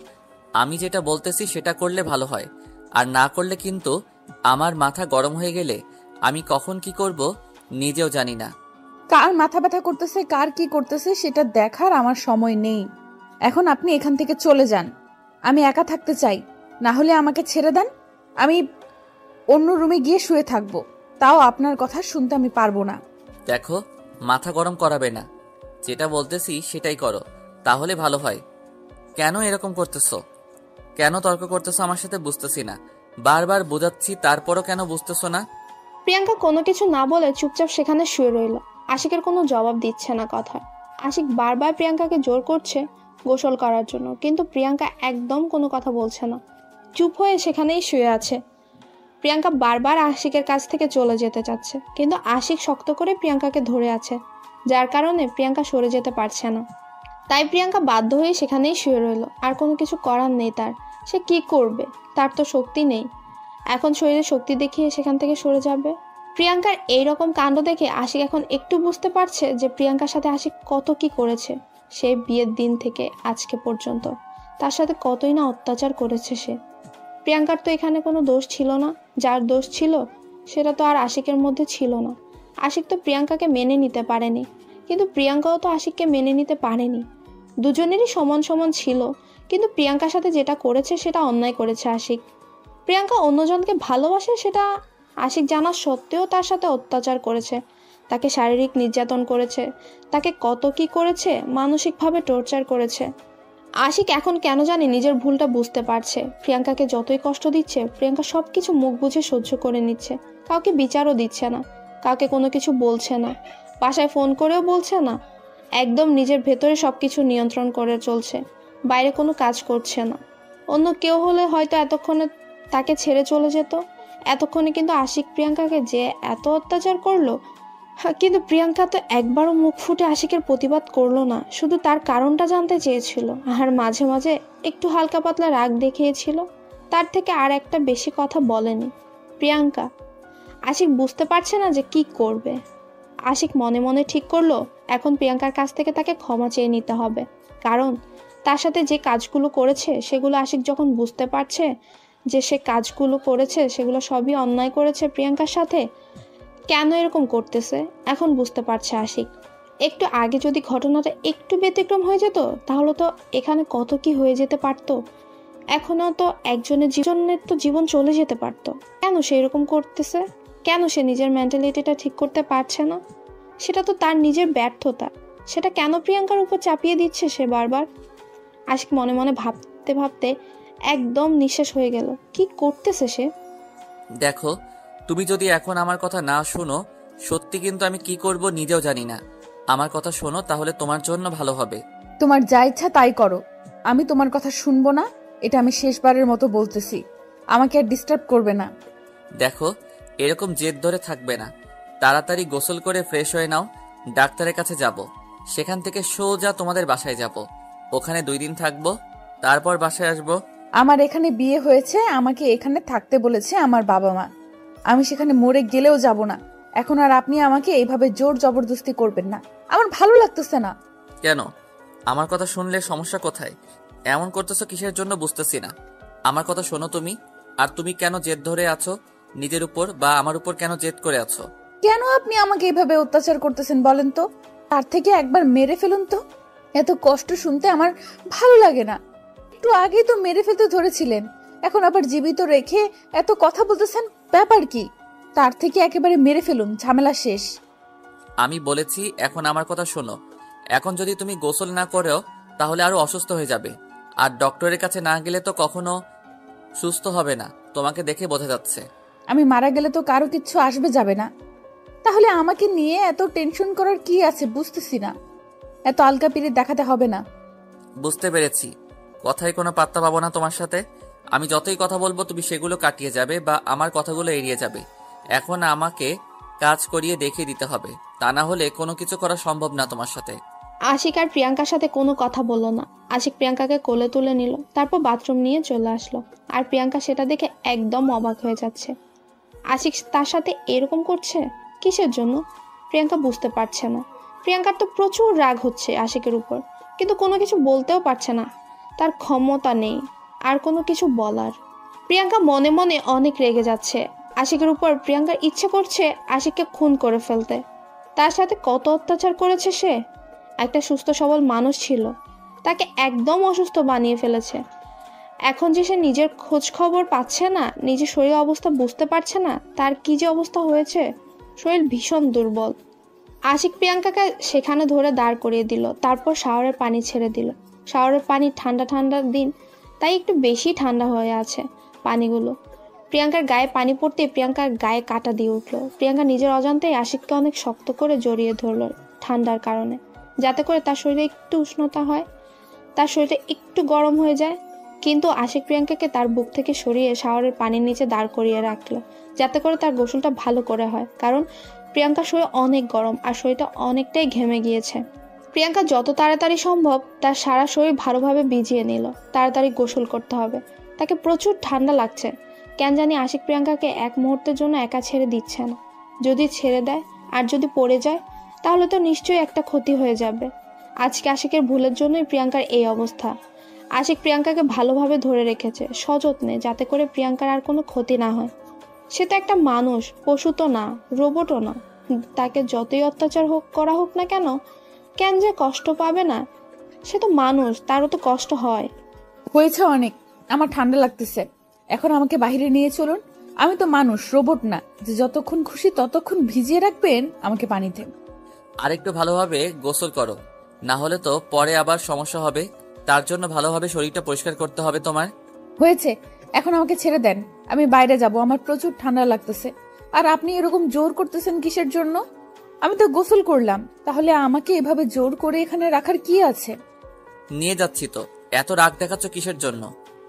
আমি যেটা বলতেছি সেটা করলে ভালো হয়, আর না করলে কিন্তু আমার মাথা গরম হয়ে গেলে আমি কখন কি করব নিজেও জানি না। কার মাথা ব্যথা করতেছে, কার কি করতেছে সেটা দেখার আমার সময় নেই। এখন আপনি এখান থেকে চলে যান। আমি একা থাকতে চাই, না হলে আমাকে ছেড়ে দেন। আমি অন্য রুমে গিয়ে শুয়ে থাকবো, তাও আপনার কথা শুনতে আমি পারবো না। দেখো, মাথা গরম করাবে না। যেটা বলতেছি সেটাই করো, তাহলে ভালো হয়। কেন এরকম করতেছো? কেন তর্ক করতেছো আমার সাথে বুঝতেছি না। বারবার বোঝাচ্ছি, তারপরও কেন বুঝতেছো না? প্রিয়াঙ্কা কোনো কিছু না বলে চুপচাপ সেখানে শুয়ে রইল। আশিকের কোনো জবাব দিচ্ছে না কথা। আশিক বারবার প্রিয়াঙ্কাকে জোর করছে গোসল করার জন্য, কিন্তু প্রিয়াঙ্কা একদম কোনো কথা বলছে না, চুপ হয়ে সেখানেই শুয়ে আছে। প্রিয়াঙ্কা বারবার আশিকের কাছ থেকে চলে যেতে চাচ্ছে, কিন্তু আশিক শক্ত করে প্রিয়াঙ্কাকে ধরে আছে, যার কারণে প্রিয়াঙ্কা সরে যেতে পারছে না। তাই প্রিয়াঙ্কা বাধ্য হয়ে সেখানেই শুয়ে রইল। আর কোনো কিছু করার নেই তার। সে কি করবে? তার তো শক্তি নেই। এখন শরীরে শক্তি দেখিয়ে সেখান থেকে সরে যাবে। প্রিয়াঙ্কার এইরকম কাণ্ড দেখে আশিক এখন একটু বুঝতে পারছে যে প্রিয়াঙ্কার সাথে আশিক কত কি করেছে। সে বিয়ের দিন থেকে আজকে পর্যন্ত তার সাথে কতই না অত্যাচার করেছে সে। প্রিয়াঙ্কার তো এখানে কোনো দোষ ছিল না। যার দোষ ছিল সেটা তো আর আশিকের মধ্যে ছিল না। আশিক তো প্রিয়াঙ্কাকে মেনে নিতে পারেনি, কিন্তু প্রিয়াঙ্কাও তো আশিককে মেনে নিতে পারেনি। দুজনেরই সমান সমান ছিল, কিন্তু প্রিয়াঙ্কার সাথে যেটা করেছে সেটা অন্যায় করেছে আশিক। প্রিয়াঙ্কা অন্যজনকে ভালোবাসে সেটা আশিক জানা সত্ত্বেও তার সাথে অত্যাচার করেছে, তাকে শারীরিক নির্যাতন করেছে, তাকে কত কি করেছে, মানসিকভাবে টর্চার করেছে। আশিক এখন কেন জানি নিজের ভুলটা বুঝতে পারছে। প্রিয়াঙ্কাকে যতই কষ্ট দিচ্ছে, প্রিয়াঙ্কা সব কিছু মুখ বুঝে সহ্য করে নিচ্ছে। কাউকে বিচারও দিচ্ছে না, কাউকে কোনো কিছু বলছে না, বাসায় ফোন করেও বলছে না। একদম নিজের ভেতরে সব কিছু নিয়ন্ত্রণ করে চলছে, বাইরে কোনো কাজ করছে না। অন্য কেউ হলে হয়তো এতক্ষণে তাকে ছেড়ে চলে যেত। এতক্ষণে কিন্তু আশিক প্রিয়াঙ্কাকে যে এত অত্যাচার করলো, কিন্তু প্রিয়াঙ্কা তো একবারও মুখ ফুটে আশিকের প্রতিবাদ করলো না, শুধু তার কারণটা জানতে চেয়েছিল। আর মাঝে মাঝে একটু হালকা পাতলা রাগ দেখিয়েছিল, তার থেকে আর একটা বেশি কথা বলেনি প্রিয়াঙ্কা। আশিক বুঝতে পারছে না যে কি করবে। আশিক মনে মনে ঠিক করলো এখন প্রিয়াঙ্কার কাছ থেকে তাকে ক্ষমা চেয়ে নিতে হবে। কারণ তার সাথে যে কাজগুলো করেছে সেগুলো আশিক যখন বুঝতে পারছে যে সে কাজগুলো করেছে সেগুলো সবই অন্যায় করেছে প্রিয়াঙ্কার সাথে, কেন এরকম করতেছে এখন বুঝতে পারছে আশিক। একটু আগে যদি ঘটনাটা একটু ব্যতিক্রম হয়ে যেত তাহলে তো এখানে কত কি হয়ে যেতে পারতো। এখনও তো একজনের জীবনের তো জীবন চলে যেতে পারতো। কেন সে এরকম করতেছে? কেন সে নিজের মেন্টালিটিটা ঠিক করতে পারছে না? সেটা তো তার নিজের ব্যর্থতা। সেটা কেন প্রিয়াঙ্কার উপর চাপিয়ে দিচ্ছে সে বারবার? আশিক মনে মনে ভাবতে ভাবতে একদম নিঃশেষ হয়ে গেল। কি করতেছে সে? দেখো, তুমি যদি এখন আমার কথা না শোনো, সত্যি কিন্তু আমি কি করব নিজেও জানি না। আমার কথা শোনো, তাহলে তোমার জন্য ভালো হবে। তোমার যা ইচ্ছা তাই করো, আমি তোমার কথা শুনবো না। এটা আমি শেষবারের মতো বলতেছি, আমাকে আর ডিস্টার্ব করবে না। দেখো, এরকম জেদ ধরে থাকবে না। তাড়াতাড়ি গোসল করে ফ্রেশ হয়ে নাও। ডাক্তারের কাছে যাব, সেখান থেকে সোজা তোমাদের বাসায় যাব। ওখানে 2 দিন থাকবো, তারপর বাসায় আসবো। আমার এখানে বিয়ে হয়েছে, আমাকে এখানে থাকতে বলেছে আমার বাবা মা। আমি সেখানে মরে গেলেও যাব না। এখন আর আপনি আমাকে এইভাবে জোর জবরদস্তি করবেন না, আমার ভালো লাগতেছে না। কেন? আমার কথা শুনলে সমস্যা কোথায়? এমন করতেছো কিসের জন্য বুঝতেছি না। আমার কথা শোনো তুমি। আর তুমি কেন জেদ ধরে আছো নিজের উপর, বা আমার উপর কেন জেদ করে আছো? কেন আপনি আমাকে এইভাবে অত্যাচার করতেছেন বলেন তো? তার থেকে একবার মেরে ফেলুন তো। এত কষ্ট শুনতে আমার ভালো লাগে না। একটু আগেই তো মেরে ফেলতে ধরেছিলেন, এখন আবার জীবিত রেখে এত কথা বলতেছেন, ব্যাপার কি? তার থেকে একেবারে মেরে ফেলুন, ঝামেলা শেষ। আমি বলেছি এখন আমার কথা শোনো। এখন যদি তুমি গোসল না করো তাহলে আরো অসুস্থ হয়ে যাবে। আর ডক্টরের কাছে না গেলে তো কখনো সুস্থ হবে না, তোমাকে দেখে বোঝা যাচ্ছে। আমি মারা গেলে তো কারো কিচ্ছু আসবে যাবে না, তাহলে আমাকে নিয়ে এত টেনশন করার কি আছে বুঝতেছি না। এত আলকাপিরি দেখাতে হবে না। বুঝতে পেরেছি, কথায় কোনো পাত্তা পাবো না তোমার সাথে। আমি যতই কথা বলবো তুমি সেগুলো কাটিয়ে যাবে বা আমার কথাগুলো এড়িয়ে যাবে। এখন আমাকে কাজ করিয়ে দেখিয়ে দিতে হবে, তা না হলে কোনো কিছু করা সম্ভব না তোমার সাথে। আশিক আর প্রিয়াঙ্কার সাথে কোনো কথা বলল না। আশিক প্রিয়াঙ্কাকে কোলে তুলে নিল, তারপর বাথরুম নিয়ে চলে আসলো। আর প্রিয়াঙ্কা সেটা দেখে একদম অবাক হয়ে যাচ্ছে। আশিক তার সাথে এরকম করছে কিসের জন্য? প্রিয়াঙ্কা বুঝতে পারছে না। প্রিয়াঙ্কার তো প্রচুর রাগ হচ্ছে আশিকের উপর, কিন্তু কোনো কিছু বলতেও পারছে না। তার ক্ষমতা নেই আর কোনো কিছু বলার। প্রিয়াঙ্কা মনে মনে অনেক রেগে যাচ্ছে আশিকের উপর। প্রিয়াঙ্কার ইচ্ছে করছে আশিককে খুন করে ফেলতে। তার সাথে কত অত্যাচার করেছে সে। একটা সুস্থ সবল মানুষ ছিল, তাকে একদম অসুস্থ বানিয়ে ফেলেছে। এখন যে সে নিজের খোঁজ খবর পাচ্ছে না, নিজের শরীর অবস্থা বুঝতে পারছে না, তার কি যে অবস্থা হয়েছে। শরীর ভীষণ দুর্বল। আশিক প্রিয়াঙ্কাকে সেখানে ধরে দাঁড় করিয়ে দিল, তারপর শাওয়ারের পানি ছেড়ে দিল। শাওয়ারের পানি ঠান্ডা ঠান্ডার দিন, তাই একটু বেশি ঠান্ডা হয়ে আছে পানিগুলো। প্রিয়াঙ্কার গায়ে পানি পড়তে প্রিয়াঙ্কার গায়ে কাঁটা দিয়ে উঠল। প্রিয়াঙ্কা নিজের অজান্তেই আশিককে অনেক শক্ত করে জড়িয়ে ধরল ঠান্ডার কারণে, যাতে করে তার শরীরে একটু উষ্ণতা হয়, তার শরীরটা একটু গরম হয়ে যায়। কিন্তু আশিক প্রিয়াঙ্কাকে তার বুক থেকে সরিয়ে শাওয়ারের পানির নিচে দাঁড় করিয়ে রাখলো, যাতে করে তার গোসলটা ভালো করে হয়। কারণ প্রিয়াঙ্কার শরীর অনেক গরম আর শরীরটা অনেকটাই ঘেমে গিয়েছে। প্রিয়াঙ্কা যত তাড়াতাড়ি সম্ভব তার সারা শরীর ভালোভাবে ভিজিয়ে নিল। তাড়াতাড়ি গোসল করতে হবে, তাকে প্রচুর ঠান্ডা লাগছে। কেন জানি আশিক প্রিয়াঙ্কাকে এক মুহূর্তের জন্য একা ছেড়ে দিচ্ছে না। যদি ছেড়ে দেয় আর যদি পড়ে যায় তাহলে তো নিশ্চয়ই একটা ক্ষতি হয়ে যাবে। আজকে আশিকের ভুলের জন্যই প্রিয়াঙ্কার এই অবস্থা। আশিক প্রিয়াঙ্কাকে ভালোভাবে ধরে রেখেছে সযত্নে, যাতে করে প্রিয়াঙ্কার আর কোনো ক্ষতি না হয়। সে তো একটা মানুষ, পশু তো না, রোবটও না। তাকে যতই অত্যাচার করা হোক না কেন, কেন যে কষ্ট পাবে না? সে তো মানুষ, তারও তো কষ্ট হয়। হয়েছে অনেক, আমার ঠান্ডা লাগতেছে, এখন আমাকে বাইরে নিয়ে চলুন। আমি তো মানুষ, রোবট না যে যতক্ষণ খুশি ততক্ষণ ভিজিয়ে রাখবেন আমাকে পানিতে। আরেকটু ভালোভাবে গোসল করো, না হলে তো পরে আবার সমস্যা হবে। তার জন্য ভালোভাবে শরীরটা পরিষ্কার করতে হবে তোমার। হয়েছে, এখন আমাকে ছেড়ে দেন, আমি বাইরে যাব, আমার প্রচুর ঠান্ডা লাগতেছে। আর আপনি এরকম জোর করতেছেন কিসের জন্য? আমি তো গোসল করলাম, তাহলে আমাকে এভাবে জোর করে এখানে রাখার কি আছে? নিয়ে যাচ্ছি তো, এত রাগ দেখাচ্ছ কিসের জন্য?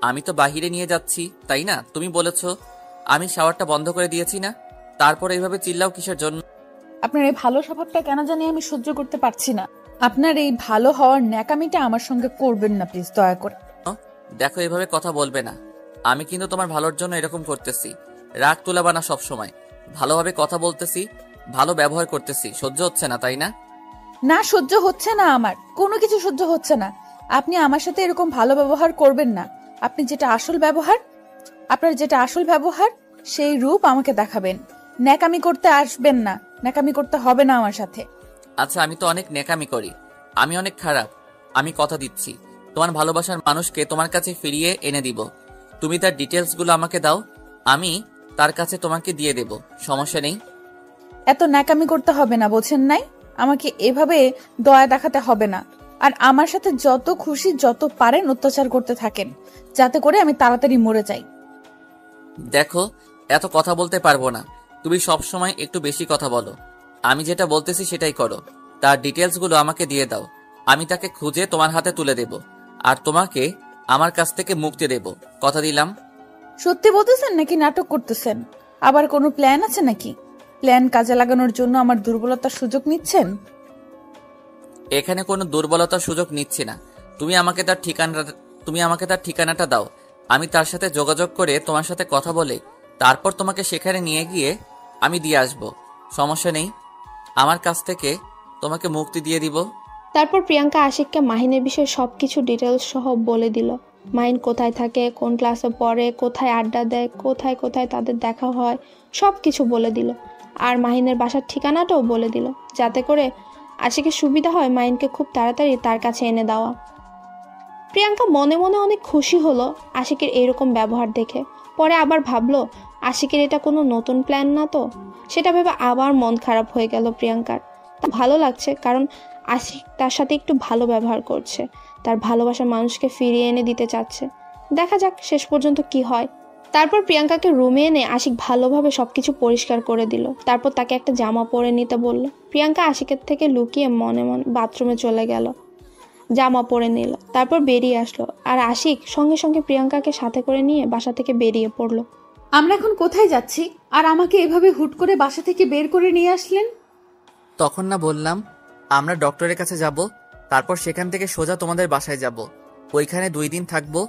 আমি তো বাহিরে নিয়ে যাচ্ছি, তাই না? তুমি বলেছ আমি শাওয়ারটা বন্ধ করে দিয়েছি না, তারপর এইভাবে চিল্লাও কিসের জন্য? আপনার এই ভালো স্বভাবটা কেন জানি আমি সহ্য করতে পারছি না। আপনার এই ভালো হওয়ার ন্যাকামিটা আমার সঙ্গে করবেন না প্লিজ, দয়া করে। দেখো, এভাবে কথা বলবে না। আমি কিন্তু তোমার ভালোর জন্য এরকম করতেছি। রাগ তুলাবা না সব সময়। ভালোভাবে কথা বলতেছি, ভালো ব্যবহার করতেছি, সহ্য হচ্ছে না তাই না? না, সহ্য হচ্ছে না, আমার কোনো কিছু সহ্য হচ্ছে না। আপনি আমার সাথে এরকম ভালো ব্যবহার করবেন না। আপনার যেটা আসল ব্যবহার সেই রূপ আমাকে দেখাবেন। ন্যাকামি করতে আসবেন না, ন্যাকামি করতে হবে না আমার সাথে। আচ্ছা, আমি তো অনেক নেকামি করি, আমি অনেক খারাপ। আমি কথা দিচ্ছি, তোমার ভালোবাসার মানুষকে তোমার কাছে ফিরিয়ে এনে দিব। তুমি তার ডিটেলসগুলো আমাকে দাও, আমি তার কাছে তোমাকে দিয়ে দেব, সমস্যা নেই। এত ন্যাকামি করতে হবে না, বোঝেন নাই? আমাকে এভাবে দয়া দেখাতে হবে না। আর আমার সাথে যত খুশি যত পারেন অত্যাচার করতে থাকেন, যাতে করে আমি তাড়াতাড়ি মরে যাই। দেখো, এত কথা বলতে পারবো না, তুমি সব সময় একটু বেশি কথা বলো। আমি যেটা বলতেছি সেটাই করো। তার ডিটেলসগুলো আমাকে দিয়ে দাও, আমি তাকে খুঁজে তোমার হাতে তুলে দেব, আর তোমাকে আমার কাছ থেকে মুক্তি দেব, কথা দিলাম। সত্যি বলতেছেন নাকি নাটক করতেছেন? আবার কোনো প্ল্যান আছে নাকি? প্ল্যান কাজে লাগানোর জন্য আমার দুর্বলতার সুযোগ নিচ্ছেন? এখানে কোনো দুর্বলতার সুযোগ নিচ্ছি না। তুমি আমাকে তার ঠিকানাটা দাও, আমি তার সাথে যোগাযোগ করে তোমার সাথে কথা বলে তারপর তোমাকে সেখানে নিয়ে গিয়ে আমি দিয়ে আসব, সমস্যা নেই। আমার কাছ থেকে তোমাকে মুক্তি দিয়ে দিব। তারপর প্রিয়াঙ্কা আশিককে মাহিনের বিষয়ে সবকিছু ডিটেলস সহ বলে দিল। মাহিন কোথায় থাকে, কোন ক্লাসে পড়ে, কোথায় আড্ডা দেয়, কোথায় কোথায় তাদের দেখা হয়, সব কিছু বলে দিল। আর মাহিনের বাসার ঠিকানাটাও বলে দিল, যাতে করে আশিকের সুবিধা হয় মাহিনকে খুব তাড়াতাড়ি তার কাছে এনে দেওয়া। প্রিয়াঙ্কা মনে মনে অনেক খুশি হলো আশিকের এইরকম ব্যবহার দেখে। পরে আবার ভাবলো আশিকের এটা কোনো নতুন প্ল্যান না তো। সেটা ভেবে আবার মন খারাপ হয়ে গেল প্রিয়াঙ্কার। তা ভালো লাগছে, কারণ আশিক তার সাথে একটু ভালো ব্যবহার করছে, তার ভালোবাসার মানুষকে ফিরিয়ে এনে দিতে চাচ্ছে। দেখা যাক শেষ পর্যন্ত কি হয়। তারপর প্রিয়াঙ্কাকে রুমে এনে আশিক ভালোভাবে সবকিছু পরিষ্কার করে দিল। তারপর তাকে একটা জামা পরে নিতে বলল। প্রিয়াঙ্কা আশিকের থেকে লুকিয়ে মনে মনে বাথরুমে চলে গেল, জামা পরে নিল, তারপর বেরিয়ে আসলো। আর আশিক সঙ্গে সঙ্গে প্রিয়াঙ্কাকে সাথে করে নিয়ে বাসা থেকে বেরিয়ে পড়লো। আমরা এখন কোথায় যাচ্ছি, আর আমাকে এভাবে হুট করে বাসা থেকে বের করে নিয়ে আসলেন? তখন না বললাম আমরা ডক্টরের কাছে যাব, তারপর সেখান থেকে সোজা তোমাদের বাসায় যাব। ওইখানে 2 দিন থাকবো,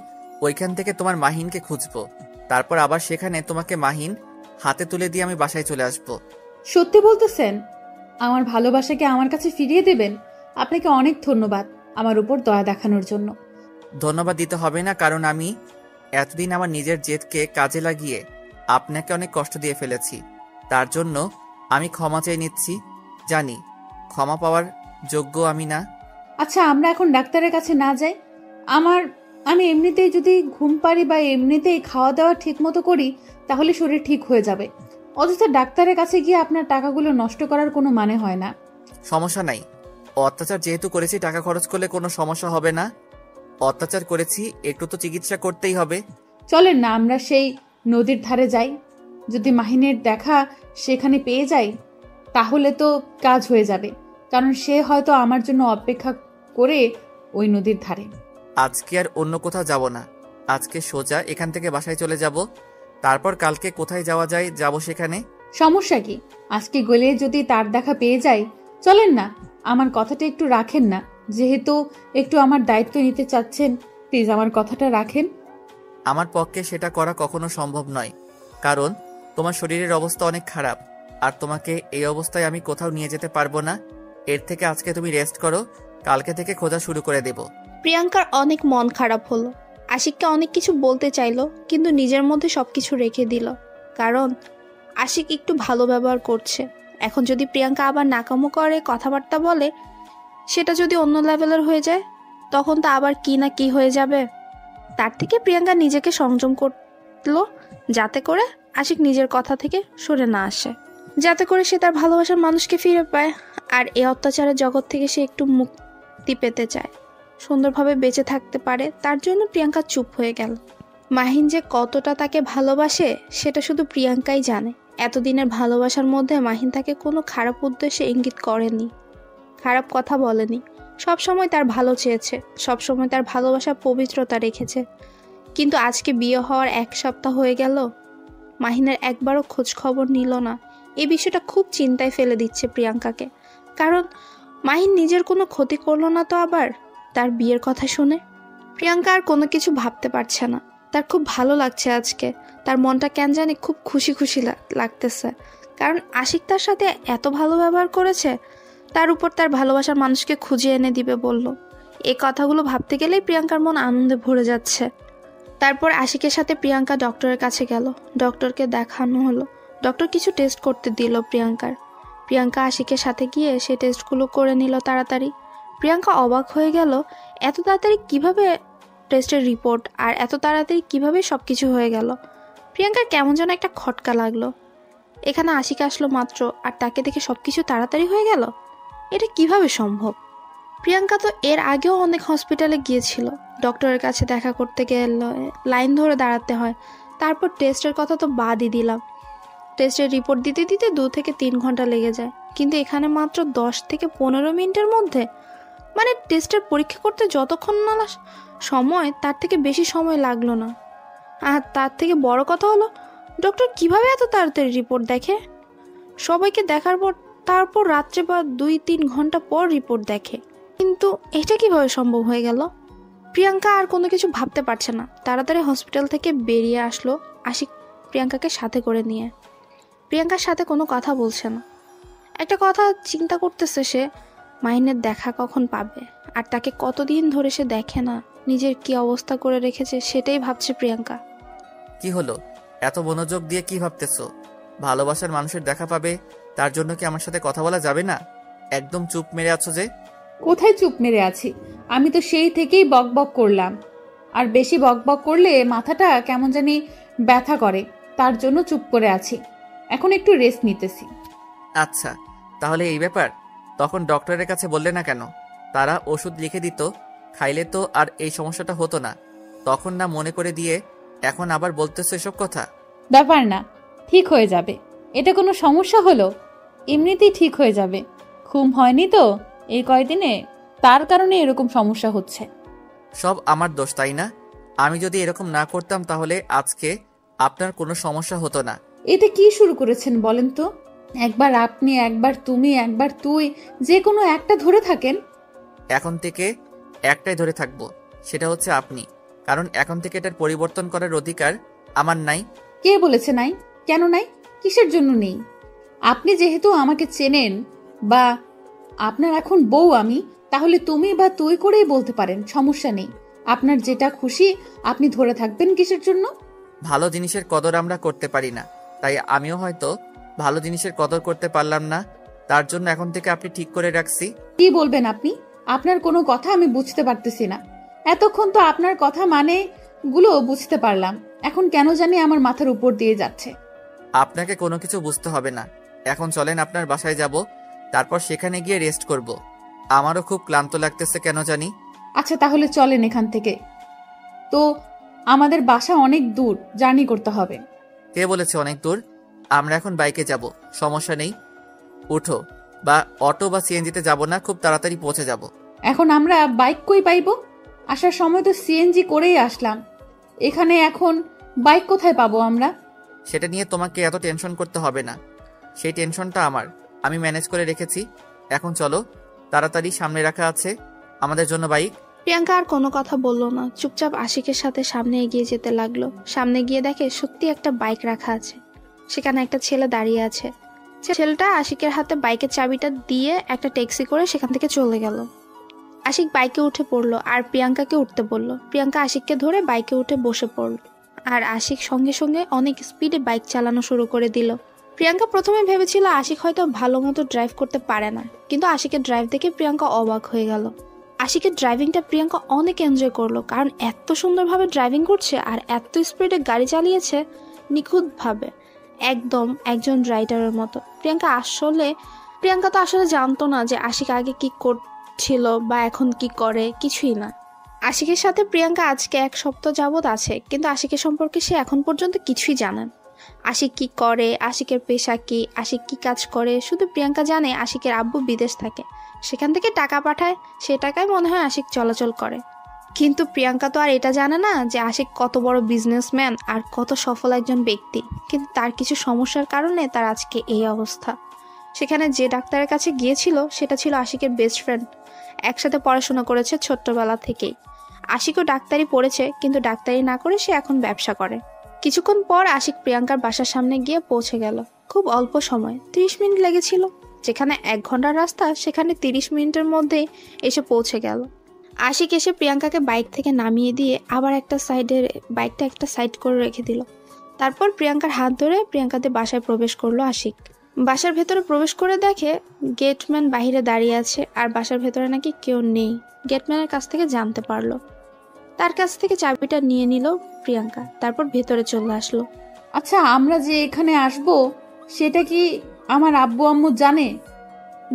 ওইখান থেকে তোমার মাহিনকে খুঁজবো, তারপর আবার সেখানে তোমাকে মাহিন হাতে তুলে দিয়ে আমি বাসায় চলে আসব। সত্যি বলতেছেন? আমার ভালোবাসাকে আমার কাছে ফিরিয়ে দেবেন? আপনাকে অনেক ধন্যবাদ আমার উপর দয়া দেখানোর জন্য। ধন্যবাদ দিতে হবে না, কারণ আমি এতদিন আমার নিজের জেদকে কাজে লাগিয়ে আপনাকে অনেক কষ্ট দিয়ে ফেলেছি। তার জন্য আমি ক্ষমা চেয়ে নিচ্ছি। জানি ক্ষমা পাওয়ার যোগ্য আমি না। আচ্ছা, আমরা এখন ডাক্তারের কাছে না যাই? আমি এমনিতেই যদি ঘুম পারি বা এমনিতেই খাওয়া দাওয়া ঠিক মতো করি তাহলে শরীর ঠিক হয়ে যাবে। অযথা ডাক্তারের কাছে গিয়ে আপনার টাকাগুলো নষ্ট করার কোনো মানে হয় না। সমস্যা নাই, অত্যাচার যেহেতু করেছি টাকা খরচ করলে কোনো সমস্যা হবে না। অত্যাচার করেছি, একটু তো চিকিৎসা করতেই হবে। চলেন না আমরা সেই নদীর ধারে যাই। যদি মাহিনের দেখা সেখানে পেয়ে যাই তাহলে তো কাজ হয়ে যাবে, কারণ সে হয়তো আমার জন্য অপেক্ষা করে ওই নদীর ধারে। আজকে আর অন্য কোথাও যাব না, আজকে সোজা এখান থেকে বাসায় চলে যাব, তারপর কালকে কোথায় যাওয়া যায় যাব সেখানে। সমস্যা কি? আজকে গেলে যদি তার দেখা পেয়ে যাই, চলেন না। আমার কথাটা একটু রাখেন না, যেহেতু একটু আমার দায়িত্ব নিতে চাচ্ছেন, প্লিজ আমার কথাটা রাখেন। আমার পক্ষে সেটা করা কখনো সম্ভব নয়, কারণ তোমার শরীরের অবস্থা অনেক খারাপ, আর তোমাকে এই অবস্থায় আমি কোথাও নিয়ে যেতে পারবো না। এর থেকে আজকে তুমি রেস্ট করো, কালকে থেকে খোঁজা শুরু করে দেব। প্রিয়াঙ্কার অনেক মন খারাপ হলো। আশিককে অনেক কিছু বলতে চাইলো, কিন্তু নিজের মধ্যে সবকিছু রেখে দিল, কারণ আশিক একটু ভালো ব্যবহার করছে। এখন যদি প্রিয়াঙ্কা আবার নাকামো করে, কথাবার্তা বলে, সেটা যদি অন্য লেভেলের হয়ে যায়, তখন তো আবার কি না কি হয়ে যাবে। তার থেকে প্রিয়াঙ্কা নিজেকে সংযম করলো, যাতে করে আশিক নিজের কথা থেকে সরে না আসে, যাতে করে সে তার ভালোবাসার মানুষকে ফিরে পায়। আর এই অত্যাচারের জগৎ থেকে সে একটু মুক্তি পেতে চায়, সুন্দরভাবে বেঁচে থাকতে পারে। তার জন্য প্রিয়াঙ্কা চুপ হয়ে গেল। মাহিন যে কতটা তাকে ভালোবাসে সেটা শুধু প্রিয়াঙ্কাই জানে। এতদিনের ভালোবাসার মধ্যে মাহিন তাকে কোনো খারাপ উদ্দেশ্যে ইঙ্গিত করেনি, খারাপ কথা বলেনি, সবসময় তার ভালো চেয়েছে, সবসময় তার ভালোবাসা পবিত্রতা রেখেছে। কিন্তু আজকে বিয়ে হওয়ার 1 সপ্তাহ হয়ে গেল, মাহিনের একবারও খোঁজ খবর নিল না। এই বিষয়টা খুব চিন্তায় ফেলে দিচ্ছে প্রিয়াঙ্কাকে, কারণ মাহিন নিজের কোনো ক্ষতি করলো না তো আবার তার বিয়ের কথা শুনে। প্রিয়াঙ্কা আর কোনো কিছু ভাবতে পারছে না। তার খুব ভালো লাগছে আজকে, তার মনটা কেন জানি খুব খুশি খুশি লাগতেছে, কারণ আশিক তার সাথে এত ভালো ব্যবহার করেছে, তার উপর তার ভালোবাসার মানুষকে খুঁজে এনে দিবে বলল। এই কথাগুলো ভাবতে গেলেই প্রিয়াঙ্কার মন আনন্দে ভরে যাচ্ছে। তারপর আশিকের সাথে প্রিয়াঙ্কা ডক্টরের কাছে গেল। ডক্টরকে দেখানো হলো। ডক্টর কিছু টেস্ট করতে দিল প্রিয়াঙ্কার। প্রিয়াঙ্কা আশিকের সাথে গিয়ে সে টেস্টগুলো করে নিল তাড়াতাড়ি। প্রিয়াঙ্কা অবাক হয়ে গেল, এত তাড়াতাড়ি কিভাবে টেস্টের রিপোর্ট আর এত তাড়াতাড়ি কিভাবে সব কিছু হয়ে গেল। প্রিয়াঙ্কার কেমন যেন একটা খটকা লাগলো। এখানে আশিক আসলো মাত্র আর তাকে দেখে সব কিছু তাড়াতাড়ি হয়ে গেল, এটা কিভাবে সম্ভব? প্রিয়াঙ্কা তো এর আগেও অনেক হসপিটালে গিয়েছিল। ডক্টরের কাছে দেখা করতে গেলে লাইন ধরে দাঁড়াতে হয়। তারপর টেস্টের কথা তো বাদই দিলাম, টেস্টের রিপোর্ট দিতে দিতে 2 থেকে 3 ঘন্টা লেগে যায়। কিন্তু এখানে মাত্র 10 থেকে 15 মিনিটের মধ্যে, মানে টেস্টের পরীক্ষা করতে যতক্ষণ না সময় তার থেকে বেশি সময় লাগলো না। আর তার থেকে বড় কথা হলো, ডক্টর কিভাবে এত তাড়াতাড়ি রিপোর্ট দেখে? সবাইকে দেখার পর তারপর রাত্রে বা 2-3 ঘন্টা পর রিপোর্ট দেখে। কিন্তু এটা কিভাবে সম্ভব হয়ে গেল? প্রিয়াঙ্কা আর কোনো কিছু ভাবতে পারছে না। তাড়াতাড়ি হসপিটাল থেকে বেরিয়ে আসলো আশিক প্রিয়াঙ্কাকে সাথে করে নিয়ে। প্রিয়াঙ্কার সাথে কোনো কথা বলছে না। একটা কথা চিন্তা করতেছে সে, মাহিনের দেখা কখন পাবে, আর তাকে কতদিন ধরে সে দেখে না, নিজের কি অবস্থা করে রেখেছে সেটাই ভাবছে প্রিয়াঙ্কা। কি হলো, এত মনোযোগ দিয়ে কি ভাবতেছো? ভালোবাসার মানুষের দেখা পাবে, তার জন্য কি আমার সাথে কথা বলা যাবে না? একদম চুপ মেরে আছো যে। কোথায় চুপ মেরে আছি? আমি তো সেই থেকেই বকবক করলাম, আর বেশি বকবক করলে মাথাটা কেমন জানি ব্যথা করে, তার জন্য চুপ করে আছি। এখন একটু রেস্ট নিতেছি। আচ্ছা, তাহলে এই ব্যাপার। তখন ডক্টরের কাছে বললে না কেন? তারা ওষুধ লিখে দিত, খাইলে তো আর এই সমস্যাটা হতো না। তখন না মনে করে দিয়ে এখন আবার বলতেছো এসব কথা? ব্যাপার না, ঠিক হয়ে যাবে। এটা কোনো সমস্যা হলো? এমনিতেই ঠিক হয়ে যাবে। ঘুম হয়নি তো এই কয়দিনে, তার কারণে এরকম সমস্যা হচ্ছে। সব আমার দোষ, তাই না? আমি যদি এরকম না করতাম তাহলে আজকে আপনার কোনো সমস্যা হতো না। এটা কি শুরু করেছেন বলেন তো? একবার আপনি, একবার তুমি, একবার তুই, যে কোনো একটা ধরে থাকেন। এখন থেকে একটাই ধরে থাকবো, সেটা হচ্ছে আপনি। কারণ এখন থেকে এটার পরিবর্তন করার অধিকার আমার নাই। কে বলেছে নাই? কেন নাই? কিসের জন্য নেই? আপনি যেহেতু আমাকে চেনেন, বা আপনার এখন বউ আমি, তাহলে তুমি বা তুই করেই বলতে পারেন, সমস্যা নেই। আপনার যেটা খুশি আপনি ধরে থাকবেন কিসের জন্য? ভালো জিনিসের কদর আমরা করতে পারি না, তাই আমিও হয়তো ভালো জিনিসের কদর করতে পারলাম না। তার জন্য এখন থেকে আপনি ঠিক করে রাখছি। কি বলবেন আপনি? আপনার কোনো কথা আমি বুঝতে পারতেছি না। এতক্ষণ তো আপনার কথা মানে গুলো বুঝতে পারলাম, এখন কেন জানি আমার মাথার উপর দিয়ে যাচ্ছে। আপনাকে কোনো কিছু বুঝতে হবে না। এখন চলেন আপনার বাসায় যাব, তারপর সেখানে গিয়ে রেস্ট করব। আমারও খুব ক্লান্ত লাগতেছে কেন জানি। আচ্ছা তাহলে চলেন এখান থেকে। তো আমাদের বাসা অনেক দূর, জার্নি করতে হবে। কে বলেছে অনেক দূর? আমরা এখন বাইকে যাব, সমস্যা নেই। উঠো, বা অটো বা সিএনজিতে যাব না, খুব তাড়াতাড়ি পৌঁছে যাব। এখন আমরা বাইক কই পাইবো? আসার সময় তো সিএনজি করেই আসলাম, এখানে এখন বাইক কোথায় পাবো আমরা? সেটা নিয়ে তোমাকে এত টেনশন করতে হবে না, সেই টেনশনটা আমার, আমি ম্যানেজ করে রেখেছি। এখন চলো, তাড়াতাড়ি সামনে রাখা আছে আমাদের জন্য বাইক। প্রিয়াঙ্কা আর কোনো কথা বলল না, চুপচাপ আশিকের সাথে সামনে এগিয়ে যেতে লাগলো। সামনে গিয়ে দেখে সত্যি একটা বাইক রাখা আছে, সেখানে একটা ছেলে দাঁড়িয়ে আছে। ছেলেটা আশিকের হাতে বাইকের চাবিটা দিয়ে একটা ট্যাক্সি করে সেখান থেকে চলে গেল। আশিক বাইকে উঠে পড়লো আর প্রিয়াঙ্কাকে উঠতে বলল। প্রিয়াঙ্কা আশিককে ধরে বাইকে উঠে বসে পড়ল, আর আশিক সঙ্গে সঙ্গে অনেক স্পিডে বাইক চালানো শুরু করে দিল। প্রিয়াঙ্কা প্রথমে ভেবেছিল আশিক হয়তো ভালো মতো ড্রাইভ করতে পারে না, কিন্তু আশিকের ড্রাইভ দেখে প্রিয়াঙ্কা অবাক হয়ে গেল। আশিকের ড্রাইভিংটা প্রিয়াঙ্কা অনেক এনজয় করলো, কারণ এত সুন্দরভাবে ড্রাইভিং করছে আর এত স্পিডে গাড়ি চালিয়েছে, নিখুঁতভাবে, একদম একজন রাইডারের মতো। প্রিয়াঙ্কা তো আসলে জানতো না যে আশিক আগে কি করছিল বা এখন কি করে, কিছুই না। আশিকের সাথে প্রিয়াঙ্কা আজকে 1 সপ্তাহ যাবৎ আছে, কিন্তু আশিকের সম্পর্কে সে এখন পর্যন্ত কিছুই জানে না। আশিক কি করে, আশিকের পেশা কি, আশিক কি কাজ করে, শুধু প্রিয়াঙ্কা জানে আশিকের আব্বু বিদেশ থাকে, সেখান থেকে টাকা পাঠায়, সে টাকায় মনে হয় আশিক চলাচল করে। কিন্তু প্রিয়াঙ্কা তো আর এটা জানে না যে আশিক কত বড় বিজনেসম্যান আর কত সফল একজন ব্যক্তি। কিন্তু তার কিছু সমস্যার কারণে তার আজকে এই অবস্থা। সেখানে যে ডাক্তারের কাছে গিয়েছিল সেটা ছিল আশিকের বেস্ট ফ্রেন্ড, একসাথে পড়াশোনা করেছে ছোট্টবেলা থেকেই। আশিকও ডাক্তারি পড়েছে, কিন্তু ডাক্তারি না করে সে এখন ব্যবসা করে। কিছুক্ষণ পর আশিক প্রিয়াঙ্কার বাসার সামনে গিয়ে পৌঁছে গেল। খুব অল্প সময়, 30 মিনিট লেগেছিল। যেখানে 1 ঘন্টার রাস্তা, সেখানে 30 মিনিটের মধ্যেই এসে পৌঁছে গেল। আশিক এসে প্রিয়াঙ্কাকে বাইক থেকে নামিয়ে দিয়ে আবার বাইকটা একটা সাইড করে রেখে দিল। তারপর প্রিয়াঙ্কার হাত ধরে প্রিয়াঙ্কাদের বাসায় প্রবেশ করলো আশিক। বাসার ভেতরে প্রবেশ করে দেখে গেটম্যান বাইরে দাঁড়িয়ে আছে, আর বাসার ভেতরে নাকি কেউ নেই। গেটম্যানের কাছ থেকে জানতে পারলো। তার কাছ থেকে চাবিটা নিয়ে নিল প্রিয়াঙ্কা, তারপর ভেতরে চলে আসলো। আচ্ছা, আমরা যে এখানে আসব সেটা কি আমার আব্বু আম্মু জানে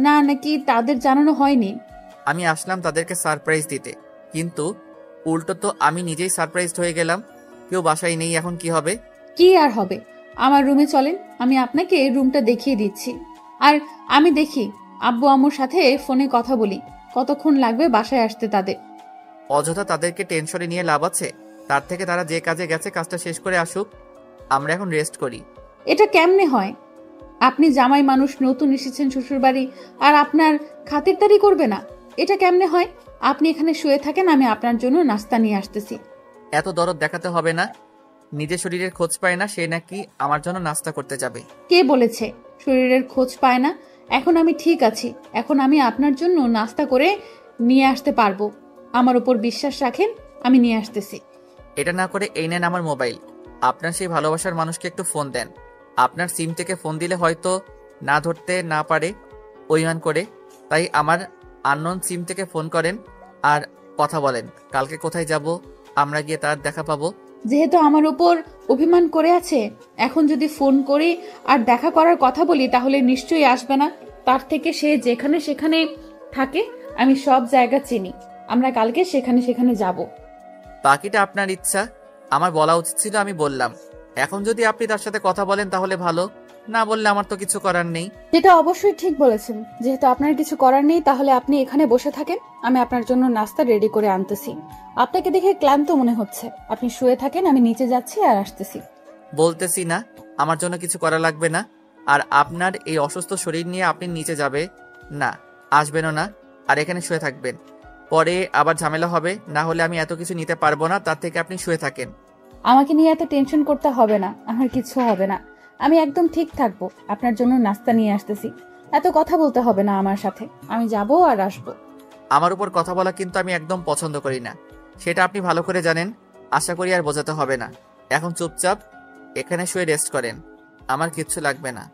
না, নাকি তাদের জানানো হয়নি? আমি আসলাম তাদেরকে সারপ্রাইজ দিতে, কিন্তু উল্টো তো আমি নিজেই সারপ্রাইজড হয়ে গেলাম। কেউ বাসায় নেই, এখন কি হবে? কি আর হবে, আমার রুমে চলেন, আমি আপনাকে রুমটা দেখিয়ে দিচ্ছি। আর আমি দেখি আব্বু আম্মুর সাথে ফোনে কথা বলি, কতক্ষণ লাগবে বাসায় আসতে তাদের। অযথা তাদেরকে টেনশনে নিয়ে লাভ আছে? তার থেকে তারা যে কাজে গেছে কাজটা শেষ করে আসুক, আমরা এখন রেস্ট করি। এটা কেমনে হয়? আপনি জামাই মানুষ, নতুন এসেছেন শ্বশুরবাড়ি, আর আপনার খাতিরদারি করবে না? এটা কেমনে হয়? আপনি এখানে শুয়ে থাকেন, আমি আপনার জন্য নাস্তা নিয়ে আসতেছি। এত দরদ দেখাতে হবে না। নিজের শরীরের খোঁজ পায় না, সে নাকি আমার জন্য নাস্তা করতে যাবে? কে বলেছে শরীরের খোঁজ পায় না? এখন আমি ঠিক আছি, এখন আমি আপনার জন্য নাস্তা করে নিয়ে আসতে পারবো। আমার উপর বিশ্বাস রাখেন, আমি নিয়ে আসতেছি। এটা না করে এই নেন আমার মোবাইল। আপনার সেই ভালোবাসার মানুষকে একটু ফোন দেন। আপনার সিম থেকে ফোন দিলে হয়তো না ধরতে না পারে অভিমান করে, তাই আমার আননোন সিম থেকে ফোন করেন আর কথা বলেন। কালকে কোথায় যাব, আমরা গিয়ে তার দেখা পাবো। যেহেতু আমার উপর অভিমান করে আছে, এখন যদি ফোন করি আর দেখা করার কথা বলি তাহলে নিশ্চয়ই আসবে না। তার থেকে সে যেখানে সেখানে থাকে, আমি সব জায়গা চিনি। আমরা কালকে সেখানে সেখানে যাব। বাকিটা আপনার ইচ্ছা। আমার বলা উচিত ছিল, আমি বললাম। এখন যদি আপনি তার সাথে কথা বলেন তাহলে ভালো, না বললে আমার তো কিছু করার নেই। যেটা অবশ্যই ঠিক বলেছেন, যেহেতু আপনার কিছু করার নেই তাহলে আপনি এখানে বসে থাকেন, আমি আপনার জন্য নাস্তা রেডি করে আনতেছি। আপনাকে দেখে ক্লান্ত মনে হচ্ছে, আপনি শুয়ে থাকেন, আমি নিচে যাচ্ছি আর আসতেছি। বলতেছি না আমার জন্য কিছু করা লাগবে না। আর আপনার এই অসুস্থ শরীর নিয়ে আপনি নিচে যাবে না, আসবেনও না, আর এখানে শুয়ে থাকবেন। পরে আবার ঝামেলা হবে, না হলে আমি এত কিছু নিতে পারবো না। তার থেকে আপনি শুয়ে থাকেন। আমাকে নিয়ে এত টেনশন করতে হবে না, আমার কিছু হবে না, আমি একদম ঠিক থাকবো। আপনার জন্য নাস্তা নিয়ে আসতেছি, এত কথা বলতে হবে না আমার সাথে, আমি যাবো আর আসবো। আমার উপর কথা বলা কিন্তু আমি একদম পছন্দ করি না, সেটা আপনি ভালো করে জানেন। আশা করি আর বোঝাতে হবে না। এখন চুপচাপ এখানে শুয়ে রেস্ট করেন, আমার কিচ্ছু লাগবে না।